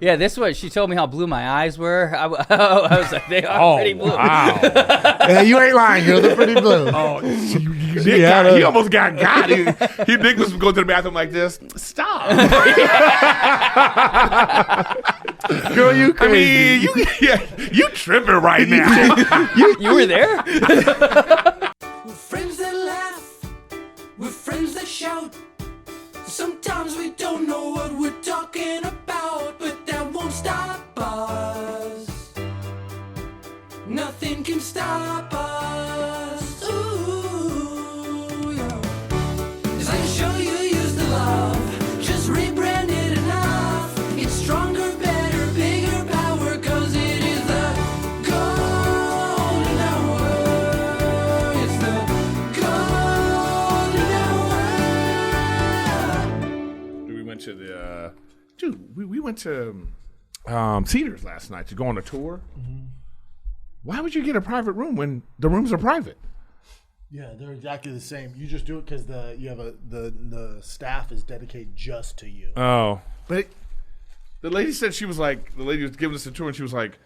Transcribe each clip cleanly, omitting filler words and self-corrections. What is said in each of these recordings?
Yeah, this one, she told me how blue my eyes were. I was like, they are pretty blue. Wow. Yeah, you ain't lying, girl. They're pretty blue. Oh, he almost got. He Nick was going to the bathroom like this. Stop. Girl, you crazy. I mean, you tripping right now. You were there? We're friends that laugh, we're friends that shout. Sometimes we don't know what we're talking about, but that won't stop us. Nothing can stop us. Ooh, yeah. 'Cause I can show you use the love, just rebrand it enough. It's stronger, better, bigger power, 'cause it is the golden hour. It's the golden hour. We went to the we went to Cedars last night to go on a tour. Mm-hmm. Why would you get a private room when the rooms are private? Yeah, they're exactly the same. You just do it because the staff is dedicated just to you. Oh, but the lady said the lady was giving us a tour, and she was like,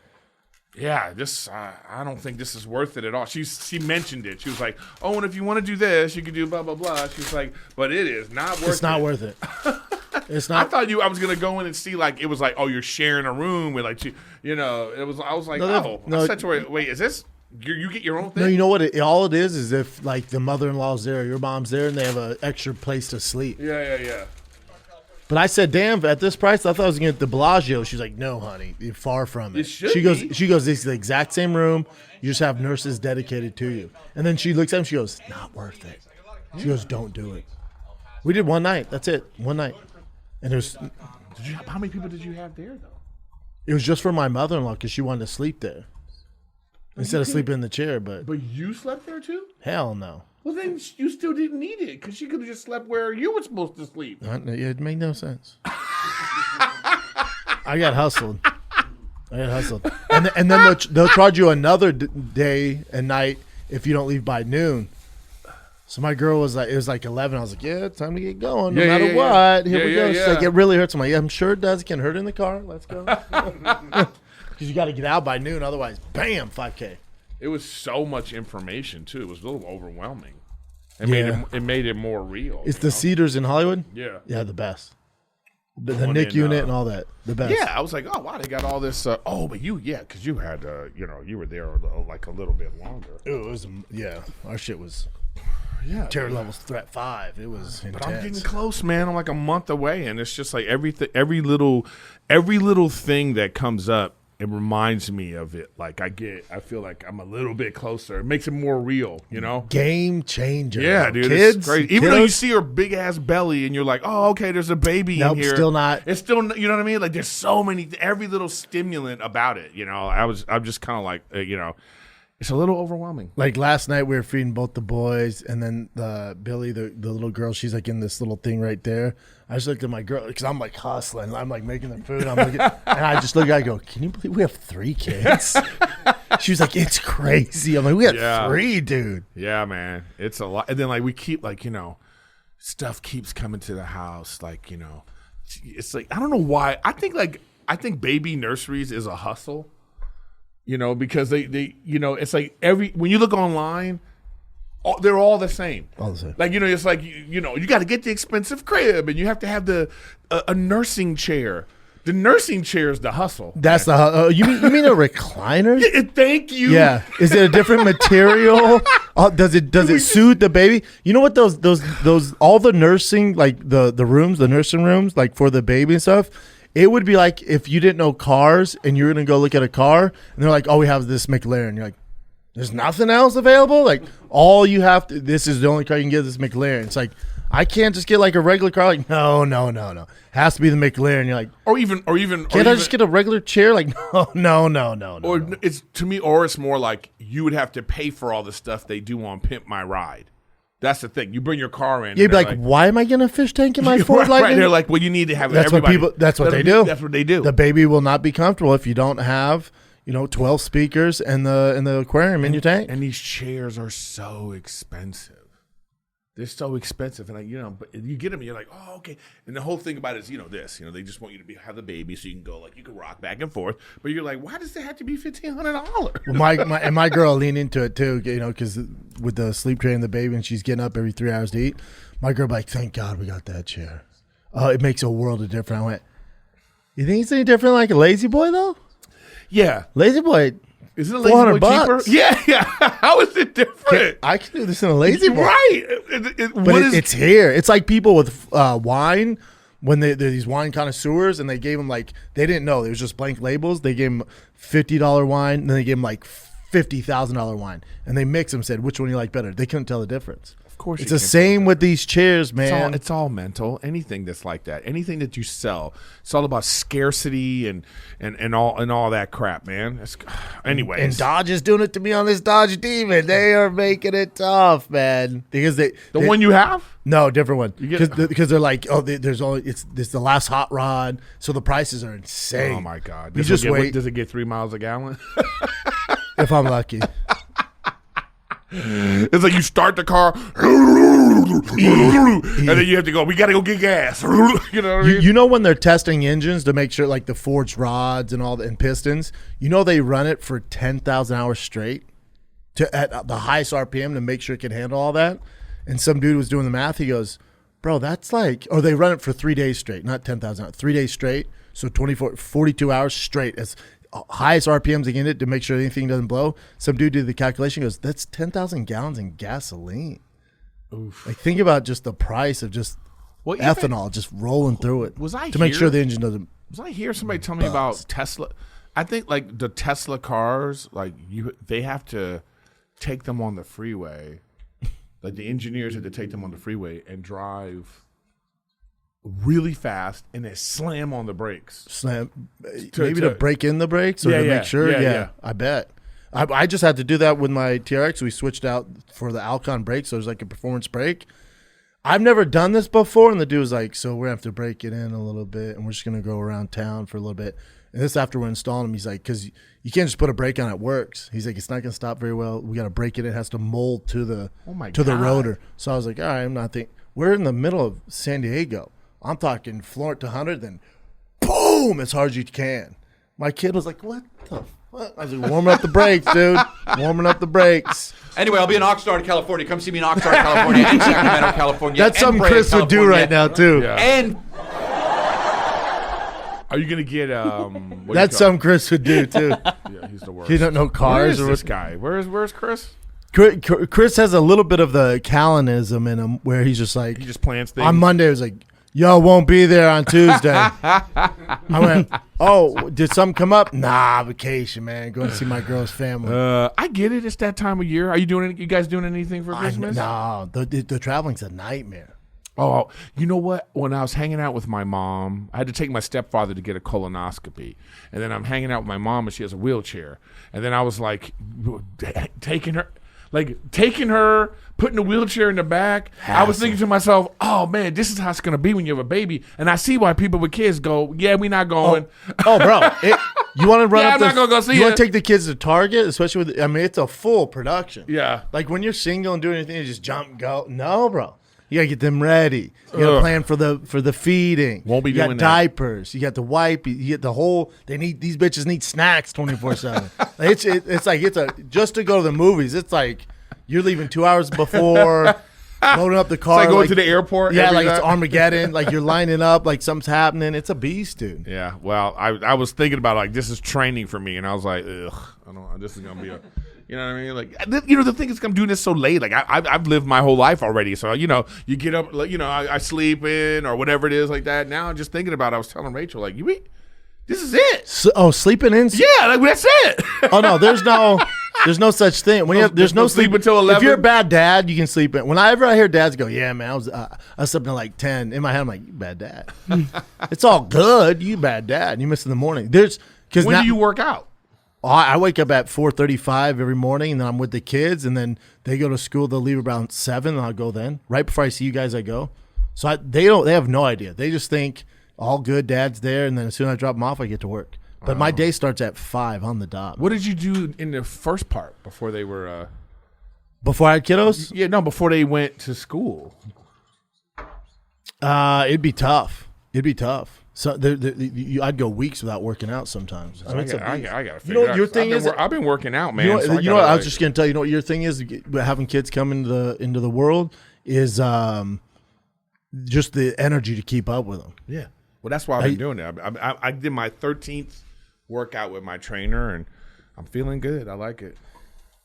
"Yeah, this I don't think this is worth it at all." She mentioned it. She was like, "Oh, and if you want to do this, you could do blah blah blah." She was like, "But it is not worth it." It's not worth it. It's not. I thought I was gonna go in and see like it was like, oh, you're sharing a room with like you know. It was. I was like, I said to her, wait, is this? You get your own thing? No, you know what? All it is if like the mother-in-law's there, your mom's there, and they have an extra place to sleep. Yeah. But I said, damn, at this price, I thought I was going to get the Bellagio. She's like, no, honey, you're far from it. It should she goes, be. this is the exact same room. You just have nurses dedicated to you. And then she looks at him, she goes, not worth it. She goes, don't do it. We did one night. That's it. One night. And it was. How many people did you have there though? It was just for my mother-in-law because she wanted to sleep there instead of sleeping in the chair. But you slept there too? Hell no. Well, then you still didn't need it because she could have just slept where you were supposed to sleep. It made no sense. I got hustled. And then they'll charge you another day and night if you don't leave by noon. So my girl was like, it was like 11. I was like, yeah, it's time to get going. No matter what. Here we go. She's like, it really hurts. I'm like, yeah, I'm sure it does. It can hurt in the car. Let's go. Because you got to get out by noon. Otherwise, bam, 5K. It was so much information, too. It was a little overwhelming. It made it more real. It's the Cedars in Hollywood? Yeah. Yeah, the best. The NIC unit and all that. The best. Yeah, I was like, oh, wow, they got all this. But because you had, you were there like a little bit longer. It was, our shit was terror levels threat 5. It was intense. But I'm getting close, man. I'm like a month away, and it's just like every little thing that comes up, it reminds me of it. Like I feel like I'm a little bit closer. It makes it more real, you know? Game changer. Yeah, dude. Kids, it's crazy. Even though you see her big ass belly and you're like, oh, okay, there's a baby in here. Still not. It's still, you know what I mean? Like there's so many, every little stimulant about it, you know? I'm just kind of like, it's a little overwhelming. Like last night we were feeding both the boys and then Billy, the little girl, she's like in this little thing right there. I just looked at my girl because I'm like hustling. I'm like making the food. I'm looking, and I just look at her, I go, can you believe we have 3 kids? She was like, it's crazy. I'm like, we have 3, dude. Yeah, man. It's a lot. And then like we keep like, stuff keeps coming to the house. Like, it's like, I don't know why. I think baby nurseries is a hustle. Because they it's like when you look online, they're all the same. All the same. Like, it's like, you got to get the expensive crib and you have to have a nursing chair. The nursing chair is the hustle. That's the you mean a recliner? Yeah, thank you. Yeah. Is it a different material? Does it suit the baby? You know what those all the nursing, like the nursing rooms, like for the baby and stuff. It would be like if you didn't know cars and you're going to go look at a car and they're like, oh, we have this McLaren. You're like, there's nothing else available? Like, all you have to, this is the only car you can get, this McLaren. It's like, I can't just get like a regular car. Like, no. Has to be the McLaren. You're like, or even, can't I just get a regular chair? Like, no. Or it's to me, or it's more like you would have to pay for all the stuff they do on Pimp My Ride. That's the thing. You bring your car in. You'd be like, why am I getting a fish tank in my Ford Lightning? Right. They're like, well, you need to have That's everybody. That's what they do. That's what they do. The baby will not be comfortable if you don't have, 12 speakers and the aquarium in your tank. And these chairs are so expensive. They're so expensive, and but you get them, and you're like, oh, okay. And the whole thing about it is, they just want you to have the baby, so you can go, you can rock back and forth. But you're like, why does it have to be $1,500? Well, my girl leaned into it too, because with the sleep train and the baby, and she's getting up every 3 hours to eat. My girl like, thank God we got that chair. It makes a world of difference. I went, you think it's any different like a Lazy Boy though? Yeah, Lazy Boy. Isn't a Lazy Boy cheaper? Yeah. How is it different? I can do this in a Lazy Boy. Right. It's here. It's like people with wine, when they're these wine connoisseurs, and they gave them they didn't know. It was just blank labels. They gave them $50 wine, and then they gave them $50,000 wine. And they mixed them, said, which one you like better? They couldn't tell the difference. Of course, it's the same with these chairs, man. It's all mental. Anything that's like that, anything that you sell, it's all about scarcity and all that crap, man. Anyways, and Dodge is doing it to me on this Dodge Demon. They are making it tough, man. Because the one you have? No, different one. Because they're like, there's only it's the last hot rod, so the prices are insane. Oh my God! You just wait. Does it get 3 miles a gallon? If I'm lucky. It's like you start the car, and then you have to go. We got to go get gas. You know what I mean? You know when they're testing engines to make sure, the forged rods and and pistons. They run it for 10,000 hours straight at the highest RPM to make sure it can handle all that. And some dude was doing the math. He goes, "Bro, that's or they run it for 3 days straight, not 10,000 hours, 3 days straight. So 42 hours straight as highest RPMs again it to make sure anything doesn't blow." Some dude did the calculation, goes, that's 10,000 gallons in gasoline. Oof. Think about just the price of just ethanol just rolling through it to make sure the engine doesn't. Was I hear somebody tell me about Tesla? I think the Tesla cars, they have to take them on the freeway. The engineers have to take them on the freeway and drive really fast and then slam on the brakes. Maybe to break in the brakes or to make sure. Yeah, I bet. I just had to do that with my TRX. We switched out for the Alcon brake, so there's a performance brake. I've never done this before, and the dude was like, so we're going to have to break it in a little bit, and we're just going to go around town for a little bit. And this after we're installing them, he's like, because you can't just put a brake on it works. He's like, it's not going to stop very well. We got to break it. It has to mold to the the rotor. So I was like, all right, I'm not thinking. We're in the middle of San Diego. I'm talking floor to 100, then boom, as hard as you can. My kid was like, what the fuck? I was like, warming up the brakes, dude. Warming up the brakes. Anyway, I'll be in Oxnard, California. Come see me in Oxnard, California, and Sacramento, California. That's something Brea, Chris would do right now, too. Yeah. And are you gonna get that's something Chris would do, too. Yeah, he's the worst. He don't know cars. Where is this guy? Where's Chris? Chris has a little bit of the Callinism in him where he's just like, he just plans things. On Monday, it was like, yo, won't be there on Tuesday. I went, oh, did something come up? Nah, vacation, man. Going to see my girl's family. I get it. It's that time of year. Are you guys doing anything for Christmas? No, the traveling's a nightmare. Oh, you know what? When I was hanging out with my mom, I had to take my stepfather to get a colonoscopy. And then I'm hanging out with my mom, and she has a wheelchair. And then I was like, taking her, putting the wheelchair in the back. I was thinking to myself, oh, man, this is how it's going to be when you have a baby. And I see why people with kids go, yeah, we're not going. Oh bro. You want to run up I'm not going to go see you it. want to take the kids to Target, especially with, it's a full production. Yeah. Like when you're single and doing anything, you just jump and go. No, bro. You got to get them ready. You got to plan for the feeding. Won't be you doing got diapers. You got the wipe. You get the whole. These bitches need snacks 24/7. It's like just to go to the movies. It's like you're leaving 2 hours before, loading up the car. It's like going to the airport. Yeah, like it's Armageddon. Like you're lining up. Like something's happening. It's a beast, dude. Yeah. Well, I was thinking about this is training for me, and I was like, ugh, I don't. This is gonna be a. You know what I mean? The thing is, I'm doing this so late. I've lived my whole life already. So, you get up, I sleep in or whatever it is like that. Now I'm just thinking about it. I was telling Rachel, this is it. Sleeping in? Yeah, that's it. Oh, no, there's no such thing. There's no sleep until 11. If you're a bad dad, you can sleep in. Whenever I hear dads go, yeah, man, I was slept until 10. In my head, I'm like, you bad dad. It's all good. You bad dad. You miss in the morning. When do you work out? I wake up at 4:35 every morning, and then I'm with the kids, and then they go to school. They'll leave around 7, and I'll go then. Right before I see you guys, I go. So they have no idea. They just think all good, dad's there, and then as soon as I drop them off, I get to work. But my day starts at 5 on the dot. What did you do in the first part before they were? Before I had kiddos? Yeah, no, before they went to school. It'd be tough. So I'd go weeks without working out sometimes. I mean, I gotta figure you know what out. your thing is? I've been working out, man. You know, so you know what I was just gonna tell you. You know what your thing is? Having kids come into the world is just the energy to keep up with them. Yeah. Well, that's why I've been doing it. I did my 13th workout with my trainer, and I'm feeling good. I like it.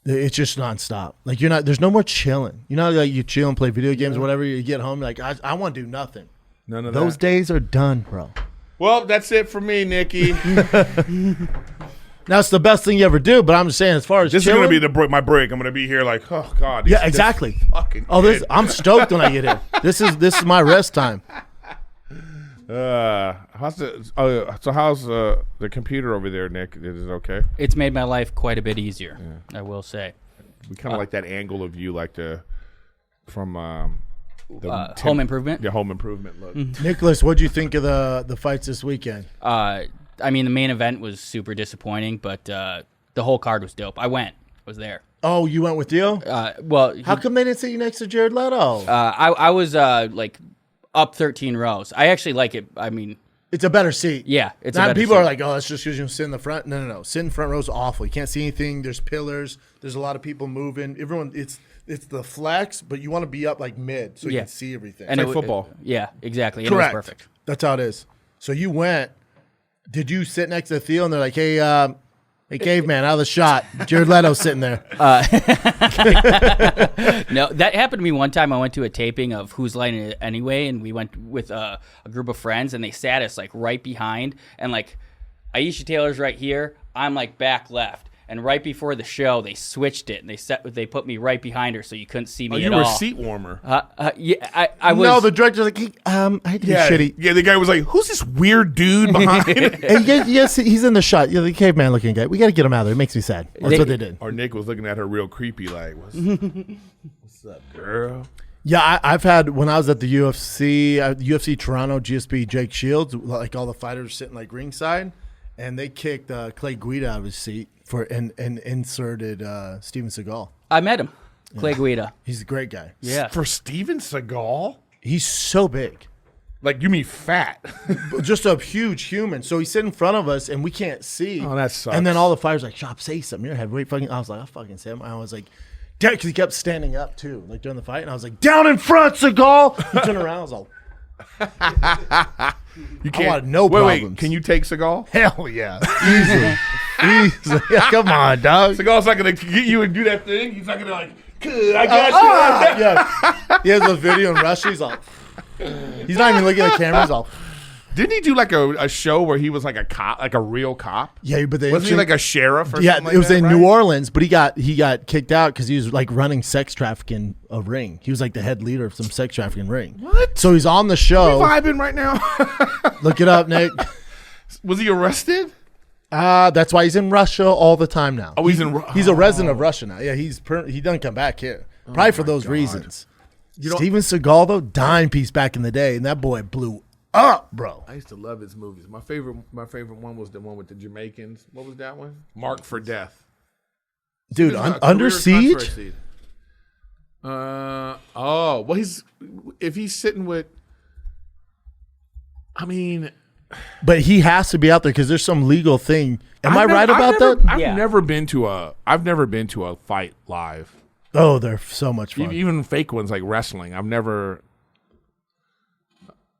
It's just nonstop. Like you're not. There's no more chilling. You know, like you chill and play video games or whatever. You get home, like I want to do nothing. None of Those that. days are done, bro. Well, that's it for me, Nikki. Now it's the best thing you ever do. But I'm just saying, as far as This chilling, is gonna be my break. I'm gonna be here like, oh God. Yeah, exactly. Fucking I'm stoked when I get here. This is my rest time. How's the computer over there, Nick? Is it okay? It's made my life quite a bit easier, I will say. We kind of like that angle of you, like from Home Improvement. Yeah, Home Improvement look. Nicholas, what'd you think of the fights this weekend? I mean, the main event was super disappointing, but the whole card was dope. I was there. Oh, you went with Dio? Well, How come they didn't sit you next to Jared Leto? I was like up 13 rows. I actually like it. I mean, It's a better seat. yeah, it's a Not better people seat. are like, oh, that's just because you sit in the front. No. Sit in front row is awful. You can't see anything. There's pillars. There's a lot of people moving. Everyone, it's the flex, but you want to be up like mid so you Yeah. can see everything. And like football. Yeah, exactly. And Correct. It was perfect. That's how it is. So you went. Did you sit next to Theo and they're like, hey, caveman, out of the shot. Jared Leto's sitting there. No, that happened to me one time. I went to a taping of Who's Line It Anyway, and we went with a group of friends, and they sat us like right behind, and like Aisha Taylor's right here. I'm like back left, and right before the show, they switched it, and they put me right behind her, so you couldn't see me You at were all. a seat warmer. Yeah, I was. No, the director's like, hey, I hate to be shitty. Yeah, the guy was like, who's this weird dude behind? Hey, yes, he's in the shot. Yeah, the caveman looking guy. We got to get him out of there. It makes me sad. That's what they did. Or Nick was looking at her real creepy, like, what's up, girl? Yeah, I've had, when I was at the UFC Toronto, GSP Jake Shields, like all the fighters sitting like ringside, and they kicked Clay Guida out of his seat and inserted Steven Seagal. I met him, Clay Guida. He's a great guy. Yeah. For Steven Seagal? He's so big. Like, you mean fat? Just a huge human. So he's sitting in front of us, and we can't see. Oh, that sucks. And then all the fighters like, Schaub, say something. You're heavyweight fucking. I was like, I'll fucking say him. I was like, because he kept standing up, too, like during the fight. And I was like, down in front, Seagal. He turned around. I was all, You I wanted no Wait, problems. can you take Seagal? hell yeah. Easily. Yeah, come on, dog. Seagal's not going to get you and do that thing. He's not going to like, "Good, I got you. Yeah. He has a video in Russia. He's all, he's not even looking at the camera. He's all, Didn't he do like a show where he was like a cop, like a real cop? yeah, but they Wasn't he like a sheriff or yeah, something like it was that, in right? New Orleans, but he got kicked out because he was like running sex trafficking a ring. He was like the head leader of some sex trafficking ring. What? So he's on the show. Vibing right now. Look it up, Nick. Was he arrested? That's why he's in Russia all the time now. Oh, he's in. He's a resident of Russia now. Yeah, he doesn't come back here. Probably for those reasons. Steven Seagal though, dime piece back in the day, and that boy blew up, bro. I used to love his movies. My favorite one was the one with the Jamaicans. What was that one? Marked for Death. Dude, Under Siege. Well, if he's sitting with. I mean, But he has to be out there because there's some legal thing. Am I right about that? I've Yeah. never been to a fight live. Oh, they're so much fun. Even fake ones like wrestling. I've never.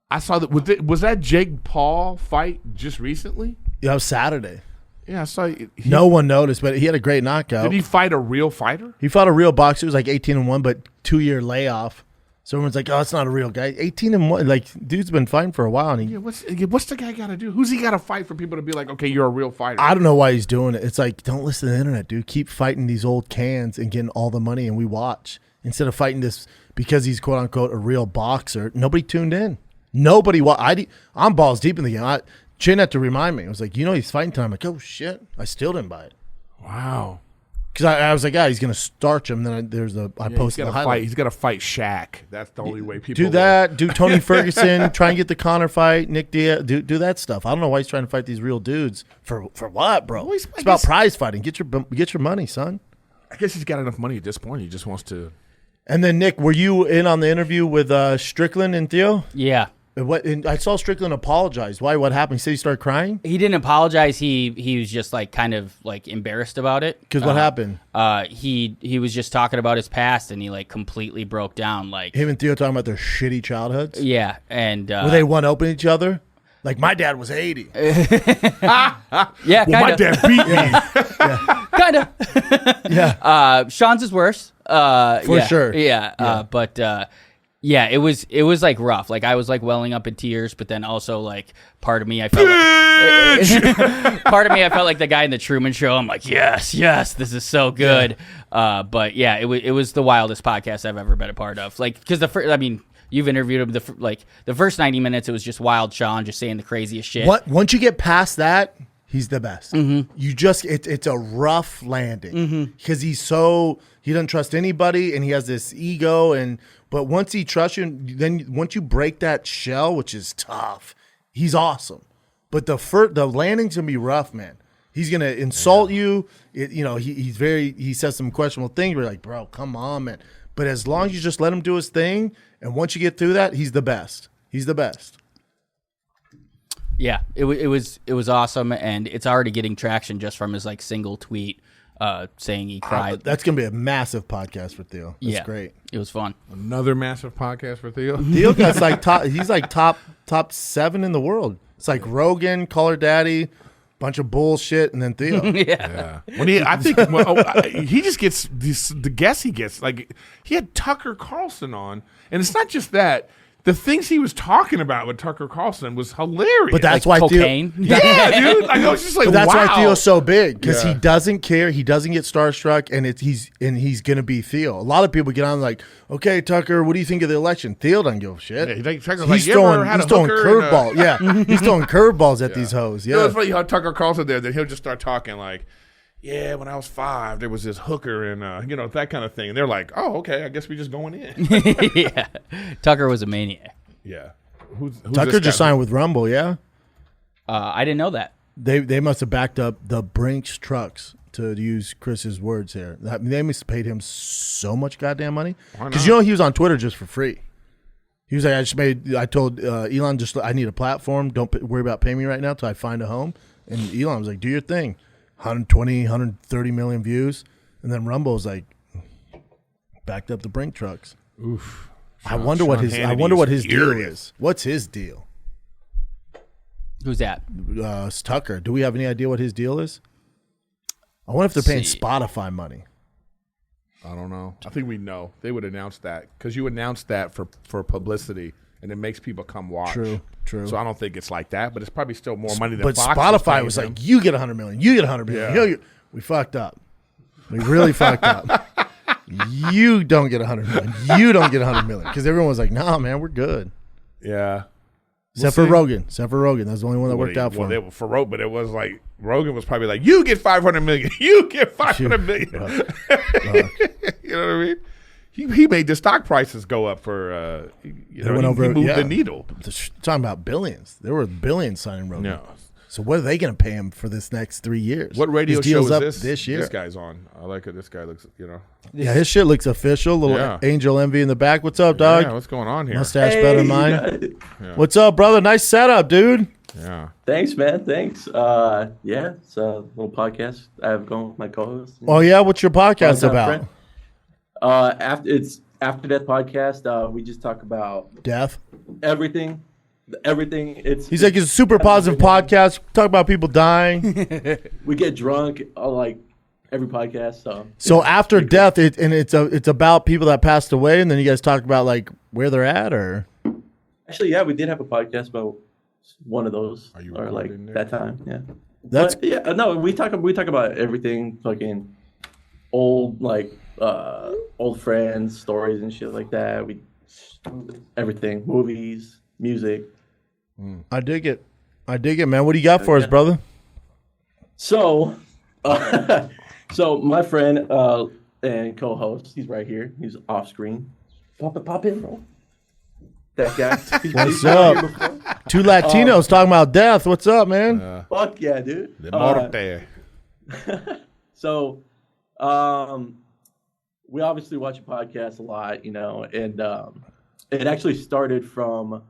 I saw that. Was that Jake Paul fight just recently? Yeah, it was Saturday. Yeah, I saw. No one noticed, but he had a great knockout. Did he fight a real fighter? He fought a real boxer. He was like 18-1, but 2-year layoff. So everyone's like, "Oh, it's not a real guy." 18-1, like dude's been fighting for a while, and Yeah, what's the guy got to do? Who's he got to fight for people to be like, okay, you're a real fighter? I don't know why he's doing it. It's like, don't listen to the internet, dude. Keep fighting these old cans and getting all the money, and we watch instead of fighting this because he's quote unquote a real boxer. Nobody tuned in. Nobody. I'm balls deep in the game. Chin had to remind me. I was like, he's fighting tonight. I'm like, oh shit. I still didn't buy it Wow. because I was like, he's gonna starch him. Then I posted the highlight. He's got to fight Shaq. That's the only way people Do that. Do Tony Ferguson. Try and get the Connor fight. Nick Diaz. Do that stuff. I don't know why he's trying to fight these real dudes for what, bro. Well, It's about prize fighting. Get your money, son. I guess he's got enough money at this point. He just wants to. And then Nick, were you in on the interview with Strickland and Theo? Yeah. And I saw Strickland apologize. Why? What happened? He said he started crying. He didn't apologize. He was just like kind of like embarrassed about it. Because what happened? He was just talking about his past, and he like completely broke down. Like Him and Theo talking about their shitty childhoods. yeah, and Were they one upping each other? Like my dad was 80. yeah, Well, my dad beat me. kind of. Yeah. Sean's is worse. For sure. Yeah. But yeah, it was like rough. Like I was like welling up in tears, but then also like part of me I felt like the guy in the Truman Show. I'm like, yes, this is so good. But yeah, it was the wildest podcast I've ever been a part of. Like because you've interviewed him. The first 90 minutes, it was just wild Sean just saying the craziest shit. Once you get past that, he's the best. Mm-hmm. You just it's a rough landing because he doesn't trust anybody and he has this ego but once he trusts you, then once you break that shell, which is tough, he's awesome. But the landing's gonna be rough, man. He's gonna insult you. He says some questionable things. We're like, bro, come on, man. But as long as you just let him do his thing, and once you get through that, he's the best. He's the best. Yeah, it was awesome, and it's already getting traction just from his like single tweet saying he cried. That's gonna be a massive podcast for Theo. That's great. It was fun. Another massive podcast for Theo. Theo guy's like top. He's like top 7 in the world. It's like Rogan, Call Her Daddy, bunch of bullshit, and then Theo. Yeah. He just gets the guests he gets. Like he had Tucker Carlson on, and it's not just that. The things he was talking about with Tucker Carlson was hilarious. But that's like why cocaine. yeah, dude. Like, I was just like, But that's wow. why Theo's so big because Yeah. he doesn't care. He doesn't get starstruck, and he's gonna be Theo. A lot of people get on like, okay, Tucker, what do you think of the election? Theo doesn't give a shit. Yeah, He's throwing curveballs. Yeah, he's throwing curveballs at these hoes. You know, Yeah, it's funny how Tucker Carlson there, then he'll just start talking like, yeah, when I was 5, there was this hooker and, that kind of thing. And they're like, oh, okay, I guess we just going in. Yeah, Tucker was a maniac. Yeah. Who's Tucker this just guy? signed with Rumble. Yeah, I didn't know that. they must have backed up the Brinks trucks, to use Chris's words here. They must have paid him so much goddamn money because he was on Twitter just for free. He was like, I told Elon, I need a platform. Don't worry about paying me right now till I find a home. And Elon was like, do your thing. 120, 130 million views. And then Rumble was like, backed up the Brink trucks. Oof. I wonder what his deal is. What's his deal? Who's that? It's Tucker. Do we have any idea what his deal is? I wonder if they're paying See. Spotify money. I don't know. I think we know. They would announce that because you announce that for publicity, and it makes people come watch. True. So I don't think it's like that, but it's probably still more money than But Fox Spotify is was paying like, him. you get 100 million. You get 100 million. Yeah. We fucked up. We really fucked up. You don't get 100 million. You don't get 100 million. Because everyone was like, nah, man, we're good. Yeah. Except for Rogan. That's the only one that worked out for him. But it was like Rogan was probably like, you get 500 million. You get 500 million. You know what I mean? He made the stock prices go up for, he moved the needle. Talking about billions. There were billions signing Rogan. No. So what are they going to pay him for this next 3 years? What radio His show deal's is up this year? This guy's on. I like it. This guy looks, Yeah, his shit looks official. Little Yeah. Angel Envy in the back. What's up, dog? Yeah, what's going on here? Mustache better than mine. What's up, brother? Nice setup, dude. Yeah. Thanks, man. Thanks. Yeah, it's a little podcast I have going with my co-host. Oh yeah, what's your podcast Longtime about? friend. After Death podcast. We just talk about Death. everything. He's like, it's a super positive podcast. Talk about people dying. We get drunk like every podcast. So after death, it's about people that passed away, and then you guys talk about like where they're at, or Actually, yeah, we did have a podcast about one of those. Are you or like recording there? that time? Yeah. that's But, yeah. No, we talk about everything. Fucking old old friends, stories and shit like that. Everything, movies, music. I dig it, man. What do you got for us, brother? So, so my friend and co-host, he's right here. He's off screen. Pop in, bro. That guy. What's up? Two Latinos talking about death. What's up, man? Fuck yeah, dude. The morte. So, We obviously watch a podcast a lot, you know, and it actually started from,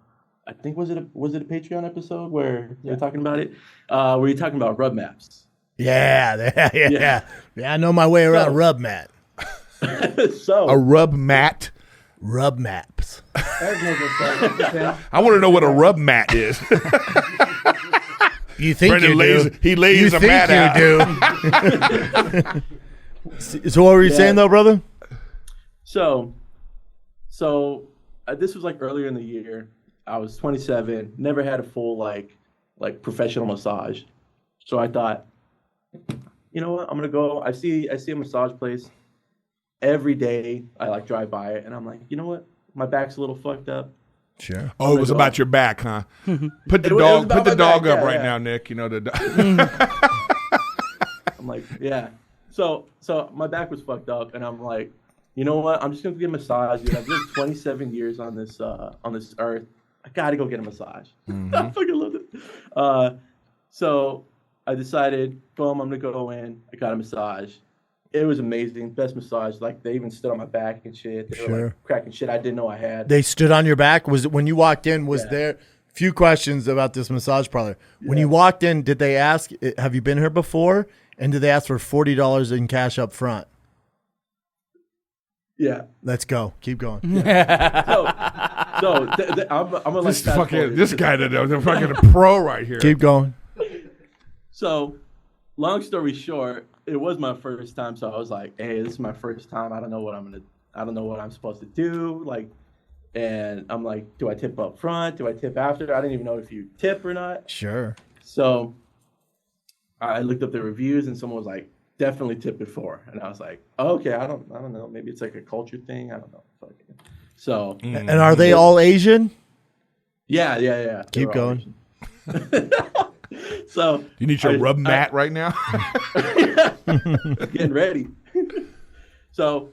I think was it a Patreon episode where they're talking about it, where you're talking about rub maps. Yeah. I know my way around rub mat. So A rub mat. Rub maps. Eric knows what's up. I want to know what a rub mat is. You think Brendan you lays, do? he lays You a think mat out. you do? So what were you saying though, brother? So this was like earlier in the year. I was 27, never had a full like professional massage. So I thought, you know what? I'm gonna go. I see a massage place every day. I like drive by it, and I'm like, you know what? My back's a little fucked up. Sure. Oh, it was about your back, huh? Put the It was dog, about put the my dog back, up yeah, right yeah. now, Nick. You know the dog. I'm like, yeah. So my back was fucked up, and I'm like, you know what? I'm just gonna get a massage, dude. I've lived 27 years on this earth. I gotta go get a massage. I fucking loved it. So I decided, boom, I'm gonna go in. I got a massage. It was amazing, best massage. Like they even stood on my back and shit. They were like cracking shit I didn't know I had. They stood on your back. Was it when you walked in? Was Yeah. there? Few questions about this massage parlor. When you walked in, did they ask, "Have you been here before?" And did they ask for $40 in cash up front? Yeah. Let's go. Keep going. I'm gonna like This fast fucking forward. this guy, the fucking pro right here. Keep going. So, long story short, it was my first time, so I was like, "Hey, this is my first time. I don't know what I'm supposed to do." Like, and I'm like, "Do I tip up front? Do I tip after?" I didn't even know if you tip or not. Sure. So, I looked up the reviews, and someone was like, "Definitely tip before," and I was like, oh, "Okay, I don't know. Maybe it's like a culture thing. I don't know." So, And are they all Asian? yeah. They Keep were all going. Asian. So You need your rub mat right now. getting ready. So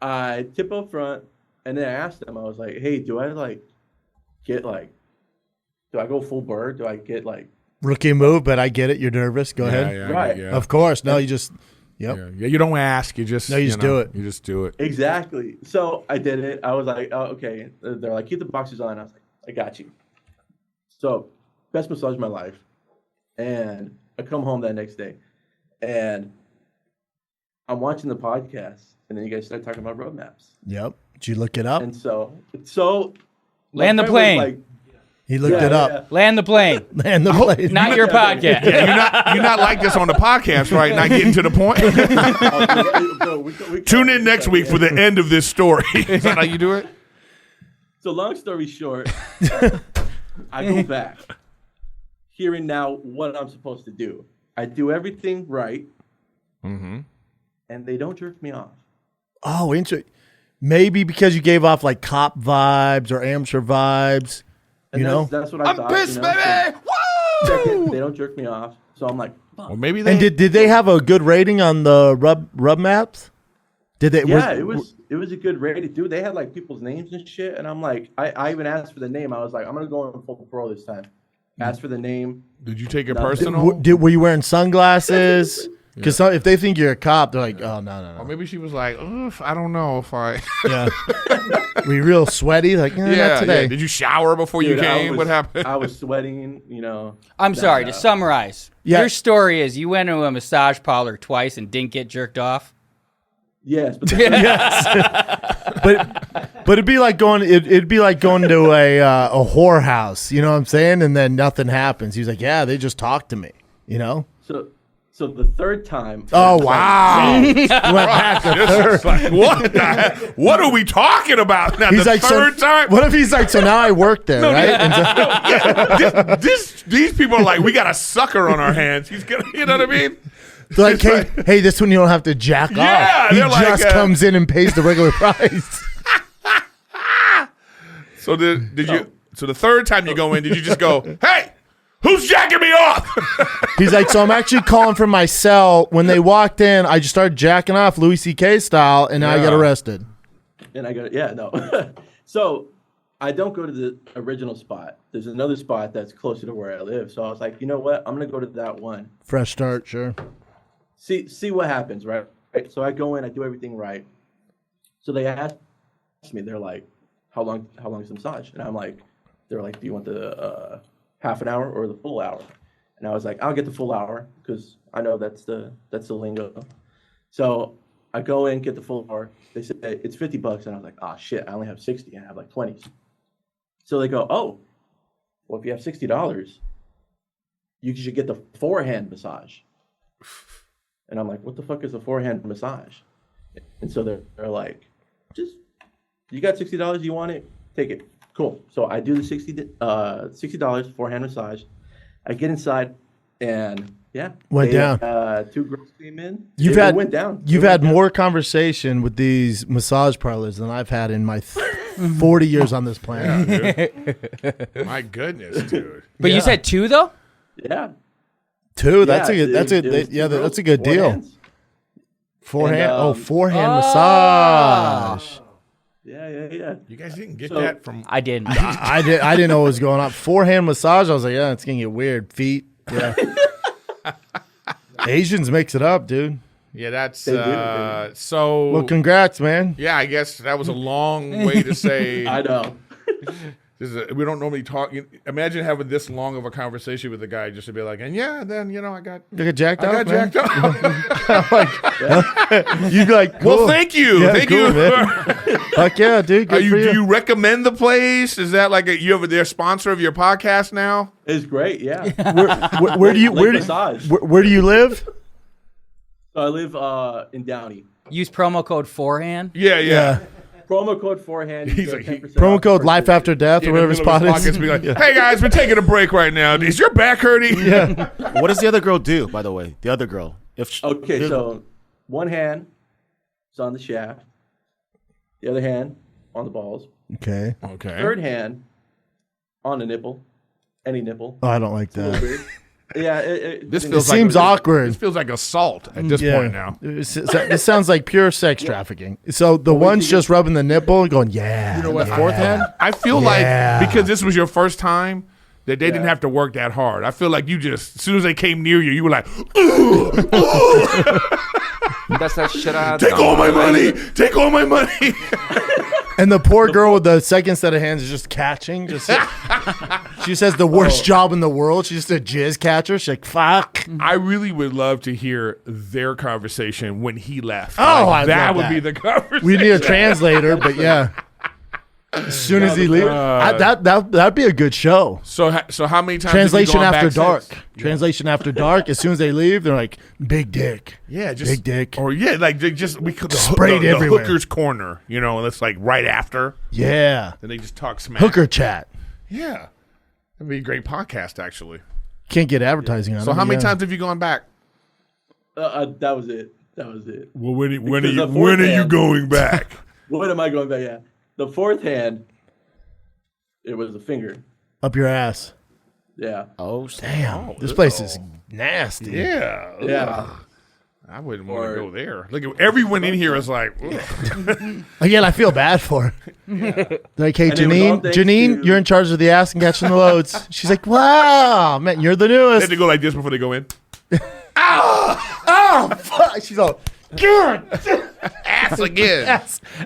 I tip up front, and then I asked them, I was like, "Hey, do I go full bird? Do I get like?" Rookie move, but I get it. You're nervous. Go ahead. Yeah, Right. Yeah. Of course. No, you just. Yep. Yeah, you don't ask. You just No, you just do it. You just do it. Exactly. So I did it. I was like, "Oh, okay." They're like, "Keep the boxes on." I was like, "I got you." So best massage of my life, and I come home that next day, and I'm watching the podcast, and then you guys start talking about road maps, Yep. Did you look it up? and so Land the my friend was plane. like, He looked yeah, it up. yeah. Land the plane. And the plane. Not your podcast. You're not like this on the podcast, right? Not getting to the point. Bro, we Tune in next week for the end of this story. Is that how you do it? So long story short, I go back, hearing now what I'm supposed to do. I do everything right, and they don't jerk me off. Oh, interesting. Maybe because you gave off like cop vibes or amateur vibes. And You know? that's what I I'm thought. pissed, you know, baby. so Woo! they don't jerk me off. So I'm like, fuck. Well, maybe they. And did they have a good rating on the rub maps? Did they? Yeah, it was a good rating, dude. They had like people's names and shit, and I'm like, I even asked for the name. I was like, I'm gonna go in full pro this time. Asked for the name. Did you take it No. personal? Were you wearing sunglasses? Because if they think you're a cop, they're like, oh no. Or maybe she was like, "Oof, I don't know if I." Yeah. Were you real sweaty? Like, not today. Did you shower before you Dude, I came? was- What happened? I was sweating, you know. I'm sorry, to summarize. Yeah. Your story is you went to a massage parlor twice and didn't get jerked off. Yes, but But it'd be like going. It'd be like going to a whorehouse. You know what I'm saying? And then nothing happens. He's like, yeah, they just talked to me. You know? so the third time. Oh wow! Went back a third. It's like, what the heck? What are we talking about now? He's The like, third time? What if he's like, so now I work there, right? And so- These people are like, we got a sucker on our hands. He's gonna, you know what I mean? they're like, It's hey, this one you don't have to jack Yeah, off. He they're like, just comes in and pays the regular price. So did you? So the third time you go in, did you just go, hey, who's jacking me off? He's like, so I'm actually calling from my cell. When they walked in, I just started jacking off Louis C.K. style, and now I got Yeah. arrested. And I go, yeah, no. So I don't go to the original spot. There's another spot that's closer to where I live. So I was like, you know what? I'm gonna go to that one. Fresh start, sure. See what happens, right? Right? So I go in, I do everything right. So they asked me, they're like, how long is the massage? And I'm like, they're like, do you want the half an hour or the full hour? And I was like, I'll get the full hour because I know that's the lingo. So I go in, get the full hour. They said it's $50, and I was like, oh shit, I only have 60. I have like 20s. So they go, oh, well, if you have $60, you should get the forehand massage. And I'm like, what the fuck is a forehand massage? And so they're like, just, you got $60, you want it? Take it. Cool. So I do the $60 forehand massage. I get inside, and went down. 2 girls came in. You've It went down. You've had more conversation with these massage parlors than I've had in my 40 years on this planet. My goodness, dude. But you said 2 though? Yeah. 2. That's Yeah, a good. That's it was a 2 yeah. girls, That's a good 4 deal. hands. Forehand. And, forehand massage. Yeah. You guys didn't get So- that from. I didn't. I didn't know what was going on. Forehand massage. I was like, yeah, it's gonna get weird. Feet. Yeah. Asians mix it up, dude. Yeah, that's They do. so. Well, congrats, man. Yeah, I guess that was a long way to say. I know. We don't normally talk. Imagine having this long of a conversation with a guy just to be like, and then I got You get jacked up, man. jacked up. You'd be like, cool. Well, thank you, Yeah, thank cool, you. man. Fuck yeah, dude. Good for Do you recommend the place? Is that like you have their sponsor of your podcast now? It's great. Yeah. Where do you Lake Massage. where do you live? So I live in Downey. Use promo code forehand. Yeah. Promo code forehand. He's you like, get 10% Promo off code the life first after death In or the whatever his middle of spot his is. podcast, be like, hey guys, we're taking a break right now. Is your back hurting? Yeah. What does the other girl do, by the way? The other girl. Okay, so one hand is on the shaft, the other hand on the balls, Okay. Okay. third hand on the nipple, any nipple. Oh, I don't like that. Weird. Yeah, This It feels seems like awkward. This feels like assault at this Yeah. point now. This sounds like pure sex trafficking. So the one's just rubbing the nipple and going, yeah. You know what? yeah. Fourth hand? I feel Yeah. like because this was your first time that they didn't have to work that hard. I feel like you just as soon as they came near you, you were like, ooh, That's that shit I had. take all my money, take all my money. And the poor girl with the second set of hands is just catching. She just has the worst job in the world. She's just a jizz catcher. She's like, fuck. I really would love to hear their conversation when he left. Oh, Like, I that love would that. be the conversation. We need a translator, but yeah. As soon as he leaves, that'd be a good show. So how many times? Translation have you gone after back dark. since? Translation after dark. As soon as they leave, they're like, big dick. Yeah, just Big dick. or like they just we could Sprayed the everywhere. hooker's corner, and it's like right after. Yeah. Then they just talk smack. Hooker chat. Yeah, that'd be a great podcast actually. Can't get advertising on it. So how many yeah. times have you gone back? That was it. Well, when Because the fourth hand- going back? When am I going back? Yeah. The fourth hand, it was a finger. Up your ass. Yeah. Oh, Damn. This place is nasty. Yeah, Yeah. I wouldn't want Or- to go there. Look, everyone in here is like, ugh. Again, I feel bad for her. They're like, hey, And it was all thanks Janine, to- you're in charge of the ass and catching the loads. She's like, wow, man, you're the they newest. have to go like this before they go in. Oh, fuck. She's all, God, Ass again.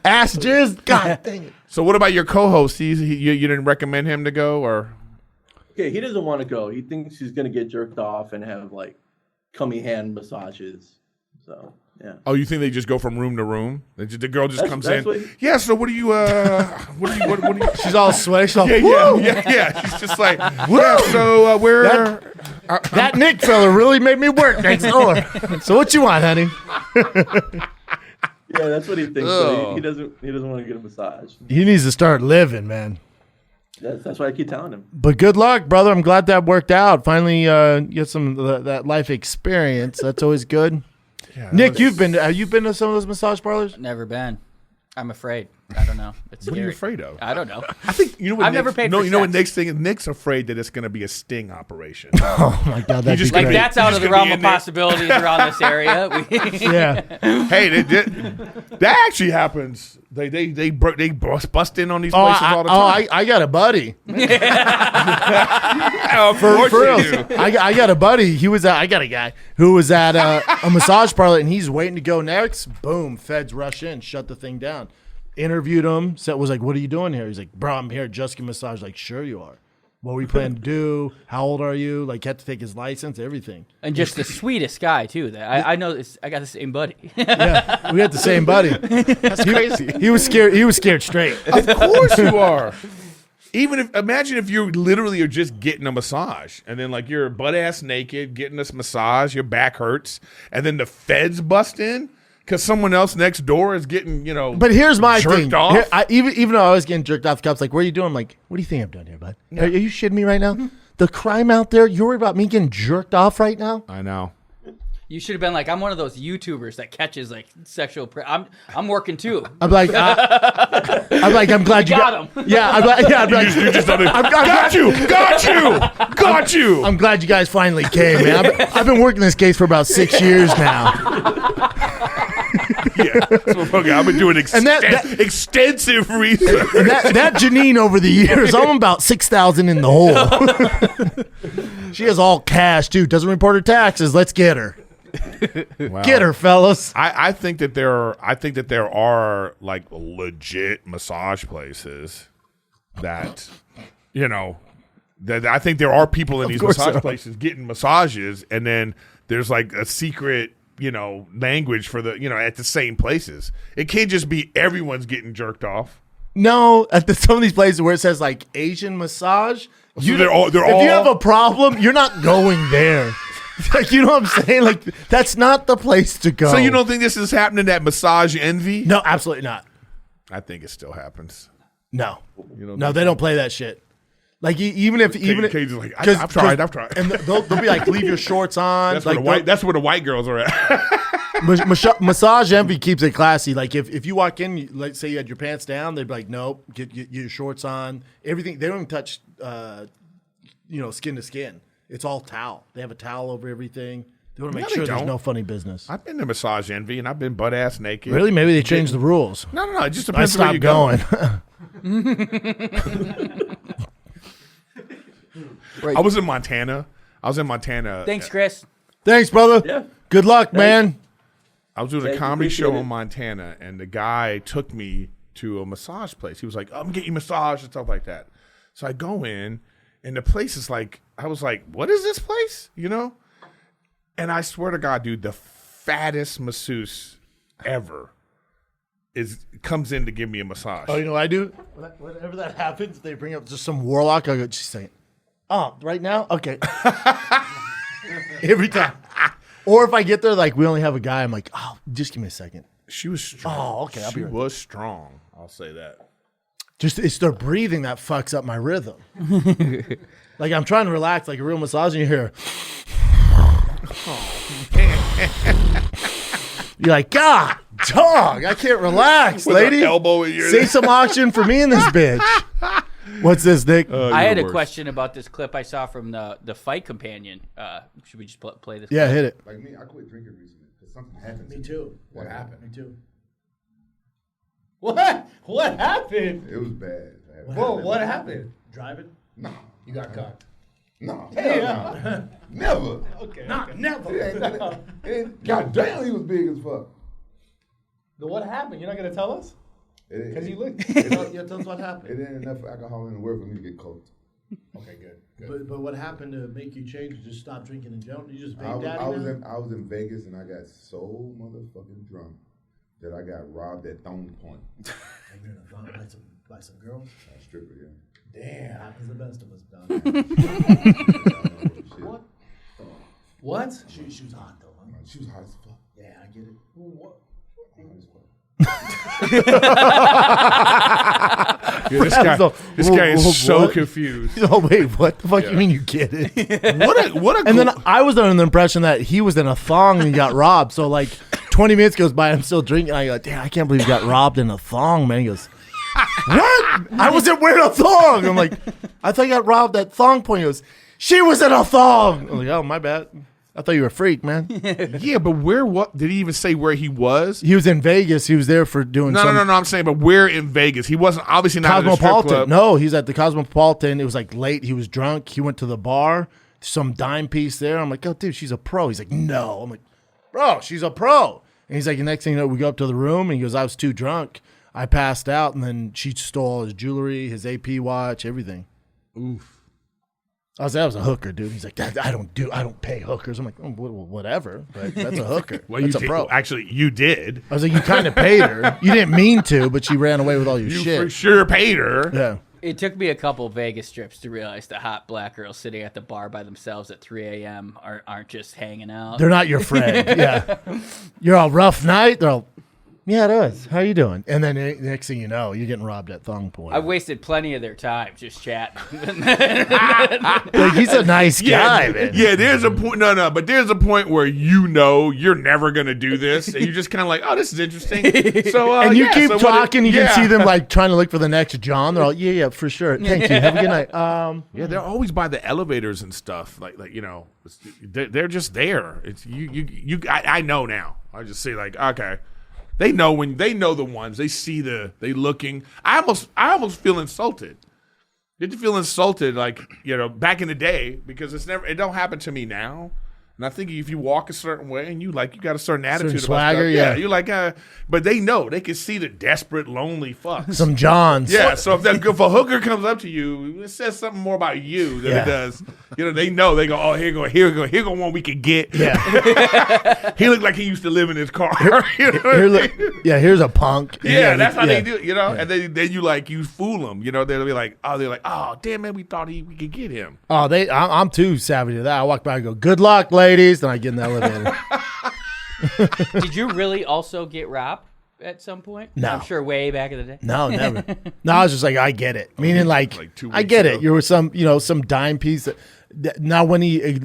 ass jizz. God dang it. So what about your co-host? You didn't recommend him to go, or Okay, he doesn't want to go. He thinks he's gonna get jerked off and have like cummy hand massages. So yeah. oh, you think they just go from room to room? The girl just That's- comes that's in. what he- Yeah. So what do you? What do you? She's all sweaty. She's all, Yeah, woo. yeah. She's just like, yeah. So we're. That Nick fella really made me work next door. So what you want, honey? Yeah, that's what he thinks. So he doesn't want to get a massage. He needs to start living, man. That's why I keep telling him. But good luck, brother. I'm glad that worked out. Finally, get some of that life experience. That's always good. Yeah, Nick, have you been to some of those massage parlors? Never been. I'm afraid. I don't know. It's What are you scary. afraid of? I don't know. I think you know what I've never paid for You know what sex. Nick's thing is? Nick's afraid that it's going to be a sting operation. Oh my god, that'd just be Like great. that's out of the Just gonna be realm of in there. possibilities around this area. Yeah. Hey, that actually happens. They bust in on these places all the time. I got a buddy. Of course For you real. do. I got a buddy. I got a guy who was at a massage parlor and he's waiting to go next. Boom, feds rush in, shut the thing down. Interviewed him. Said was like, "What are you doing here?" He's like, "Bro, I'm here just get massage." Like, sure you are. What were you planning to do? How old are you? Like, had to take his license, everything. And just the sweetest guy too. That I know. I got the same buddy. Yeah, we had the same buddy. That's crazy. He was scared. He was scared straight. Of course you are. Imagine if you literally are just getting a massage and then like you're butt ass naked getting this massage, your back hurts, and then the feds bust in because someone else next door is getting But here's my jerked thing. off. Here, even though I was getting jerked off, the cops like, "What are you doing?" I'm like, "What do you think I'm doing here, bud? Are you shitting me right now? The crime out there. You're worried about me getting jerked off right now?" I know. You should have been like, I'm one of those YouTubers that catches like sexual. I'm working too. I'm like, I'm glad you got him. Yeah, I'm like, You just done it. Got you. I'm glad you guys finally came, man. I've been working this case for about 6 years now. Yeah. So, okay, I've been doing that- extensive research. And that Janine over the years, I'm about 6,000 in the hole. She has all cash too. Doesn't report her taxes. Let's get her. Wow. Get her, fellas. I think that there are like legit massage places that that I think there are people in these course massage there are. places getting massages, and then there's like a secret language for the at the same places. It can't just be everyone's getting jerked off. No, at some of these places where it says like Asian massage, they're all- if you have a problem, you're not going there. Like, you know what I'm saying? Like, that's not the place to go. So you don't think this is happening at Massage Envy? No, absolutely not. I think it still happens. No, don't no, think they don't play that shit. Like even if Katie's like, I've tried. and they'll be like, leave your shorts on. That's like where the white girls are at. Massage Envy keeps it classy. Like if you walk in, let's say you had your pants down, they'd be like, nope, get your shorts on. Everything, they don't even touch, skin to skin. It's all towel. They have a towel over everything. They want to make No, they sure there's don't. no funny business. I've been to Massage Envy and I've been butt ass naked. Really? Maybe they changed the rules. No. It just I depends on where you stopped going. I was in Montana. Thanks, Chris. Thanks, brother. Yeah. Good luck, man. I was doing a Thank you, comedy show appreciate in it. Montana, and the guy took me to a massage place. He was like, I'm getting you massage and stuff like that. So I go in, and the place is like, I was like, what is this place? And I swear to God, dude, the fattest masseuse ever comes in to give me a massage. Oh, you know what I do? Whenever that happens, they bring up just some warlock. I go, just say, oh, right now? Okay. Every time. Or if I get there, like, we only have a guy, I'm like, oh, just give me a second. She was strong. Oh, okay, I'll be She right was strong. I'll say that. Just it's their breathing that fucks up my rhythm. Like, I'm trying to relax like a real massage, and you hear, you're like, God, dog, I can't relax, With lady. an elbow in your Say some oxygen for me in this bitch. What's this, Nick? I had a worse. question about this clip I saw from the Fight Companion. Should we just play this? Yeah, hit it. Like me, I quit drinking recently because something happened. Me too. What happened? Me too. What? What happened? It was bad. Whoa, what happened? Driving? No, You got caught. no, hell no, never. Okay. Never. It ain't, God damn, he was big as fuck. But what happened? You're not gonna tell us? Because you look. Tell us what happened. It ain't enough alcohol in the world for me to get coked. Okay, good. But what happened to make you change? Just stop drinking in general? You just I was in Vegas and I got so motherfucking drunk that I got robbed at Thong Point. By some girls? A stripper, yeah. Damn. Happens the best of us, dog. What? What? She was hot, though. Huh? She was hot as fuck. Yeah, I get it. What? Hot as fuck. Yeah, this guy is so confused. Oh, wait, what the fuck you mean you get it? What a And then I was under the impression that he was in a thong and got robbed. So, like, 20 minutes goes by, I'm still drinking. I go, damn, I can't believe he got robbed in a thong, man. He goes, What? I wasn't wearing a thong. I'm like, I thought you got robbed at thong point. He goes, she was in a thong. I'm like, oh, my bad. I thought you were a freak, man. Yeah, but what did he even say where he was? He was in Vegas. He was there for doing No, I'm saying, but where in Vegas? He wasn't obviously not at the strip Cosmopolitan. club. No, he's at the Cosmopolitan. It was like late. He was drunk. He went to the bar. Some dime piece there. I'm like, oh, dude, she's a pro. He's like, no. I'm like, bro, she's a pro. And he's like, the next thing you know, we go up to the room, and he goes, I was too drunk. I passed out, and then she stole his jewelry, his AP watch, everything. Oof. I was like, that was a hooker, dude. He's like, I don't pay hookers. I'm like, oh, whatever, but that's a hooker. Well, that's you a did. pro. Actually, you did. I was like, you kind of paid her. You didn't mean to, but she ran away with all your You shit. for sure paid her. Yeah. It took me a couple Vegas trips to realize the hot black girls sitting at the bar by themselves at 3 a.m. aren't just hanging out. They're not your friend. Yeah. You're all rough night. They're all, yeah, it is. How you doing? And then the next thing you know, you're getting robbed at thong point. I've wasted plenty of their time just chatting. Like, he's a nice guy, man. Yeah, there's a point. No, but there's a point where you're never gonna do this, and you're just kind of like, oh, this is interesting. So, And you yeah, keep so what talking, you yeah. can see them like trying to look for the next John. They're all, yeah, for sure. Thank you. Have a good night. Yeah, they're always by the elevators and stuff. Like they're just there. It's you. I know now. I just say like, okay. They know the ones. They see they looking. I almost feel insulted. Did you feel insulted like, back in the day, because it don't happen to me now. And I think if you walk a certain way and you got a certain attitude about swagger, stuff, yeah. you're like, but they know, they can see the desperate, lonely fucks. Some Johns. Yeah, so if a hooker comes up to you, it says something more about you than it does. They know. They go, oh, here go one we can get. Yeah. He looked like he used to live in his car. Here's a punk. Yeah, that's how they do it, And then you fool them. They'll be like, oh, damn man, we thought we could get him. Oh, I'm too savvy to that. I walk by and go, good luck, ladies. Then I get in the elevator. Did you really also get robbed at some point? No. I'm sure way back in the day. No, never. No, I was just like, I get it. Meaning like 2 I weeks get ago. it. You were some dime piece. Now when he,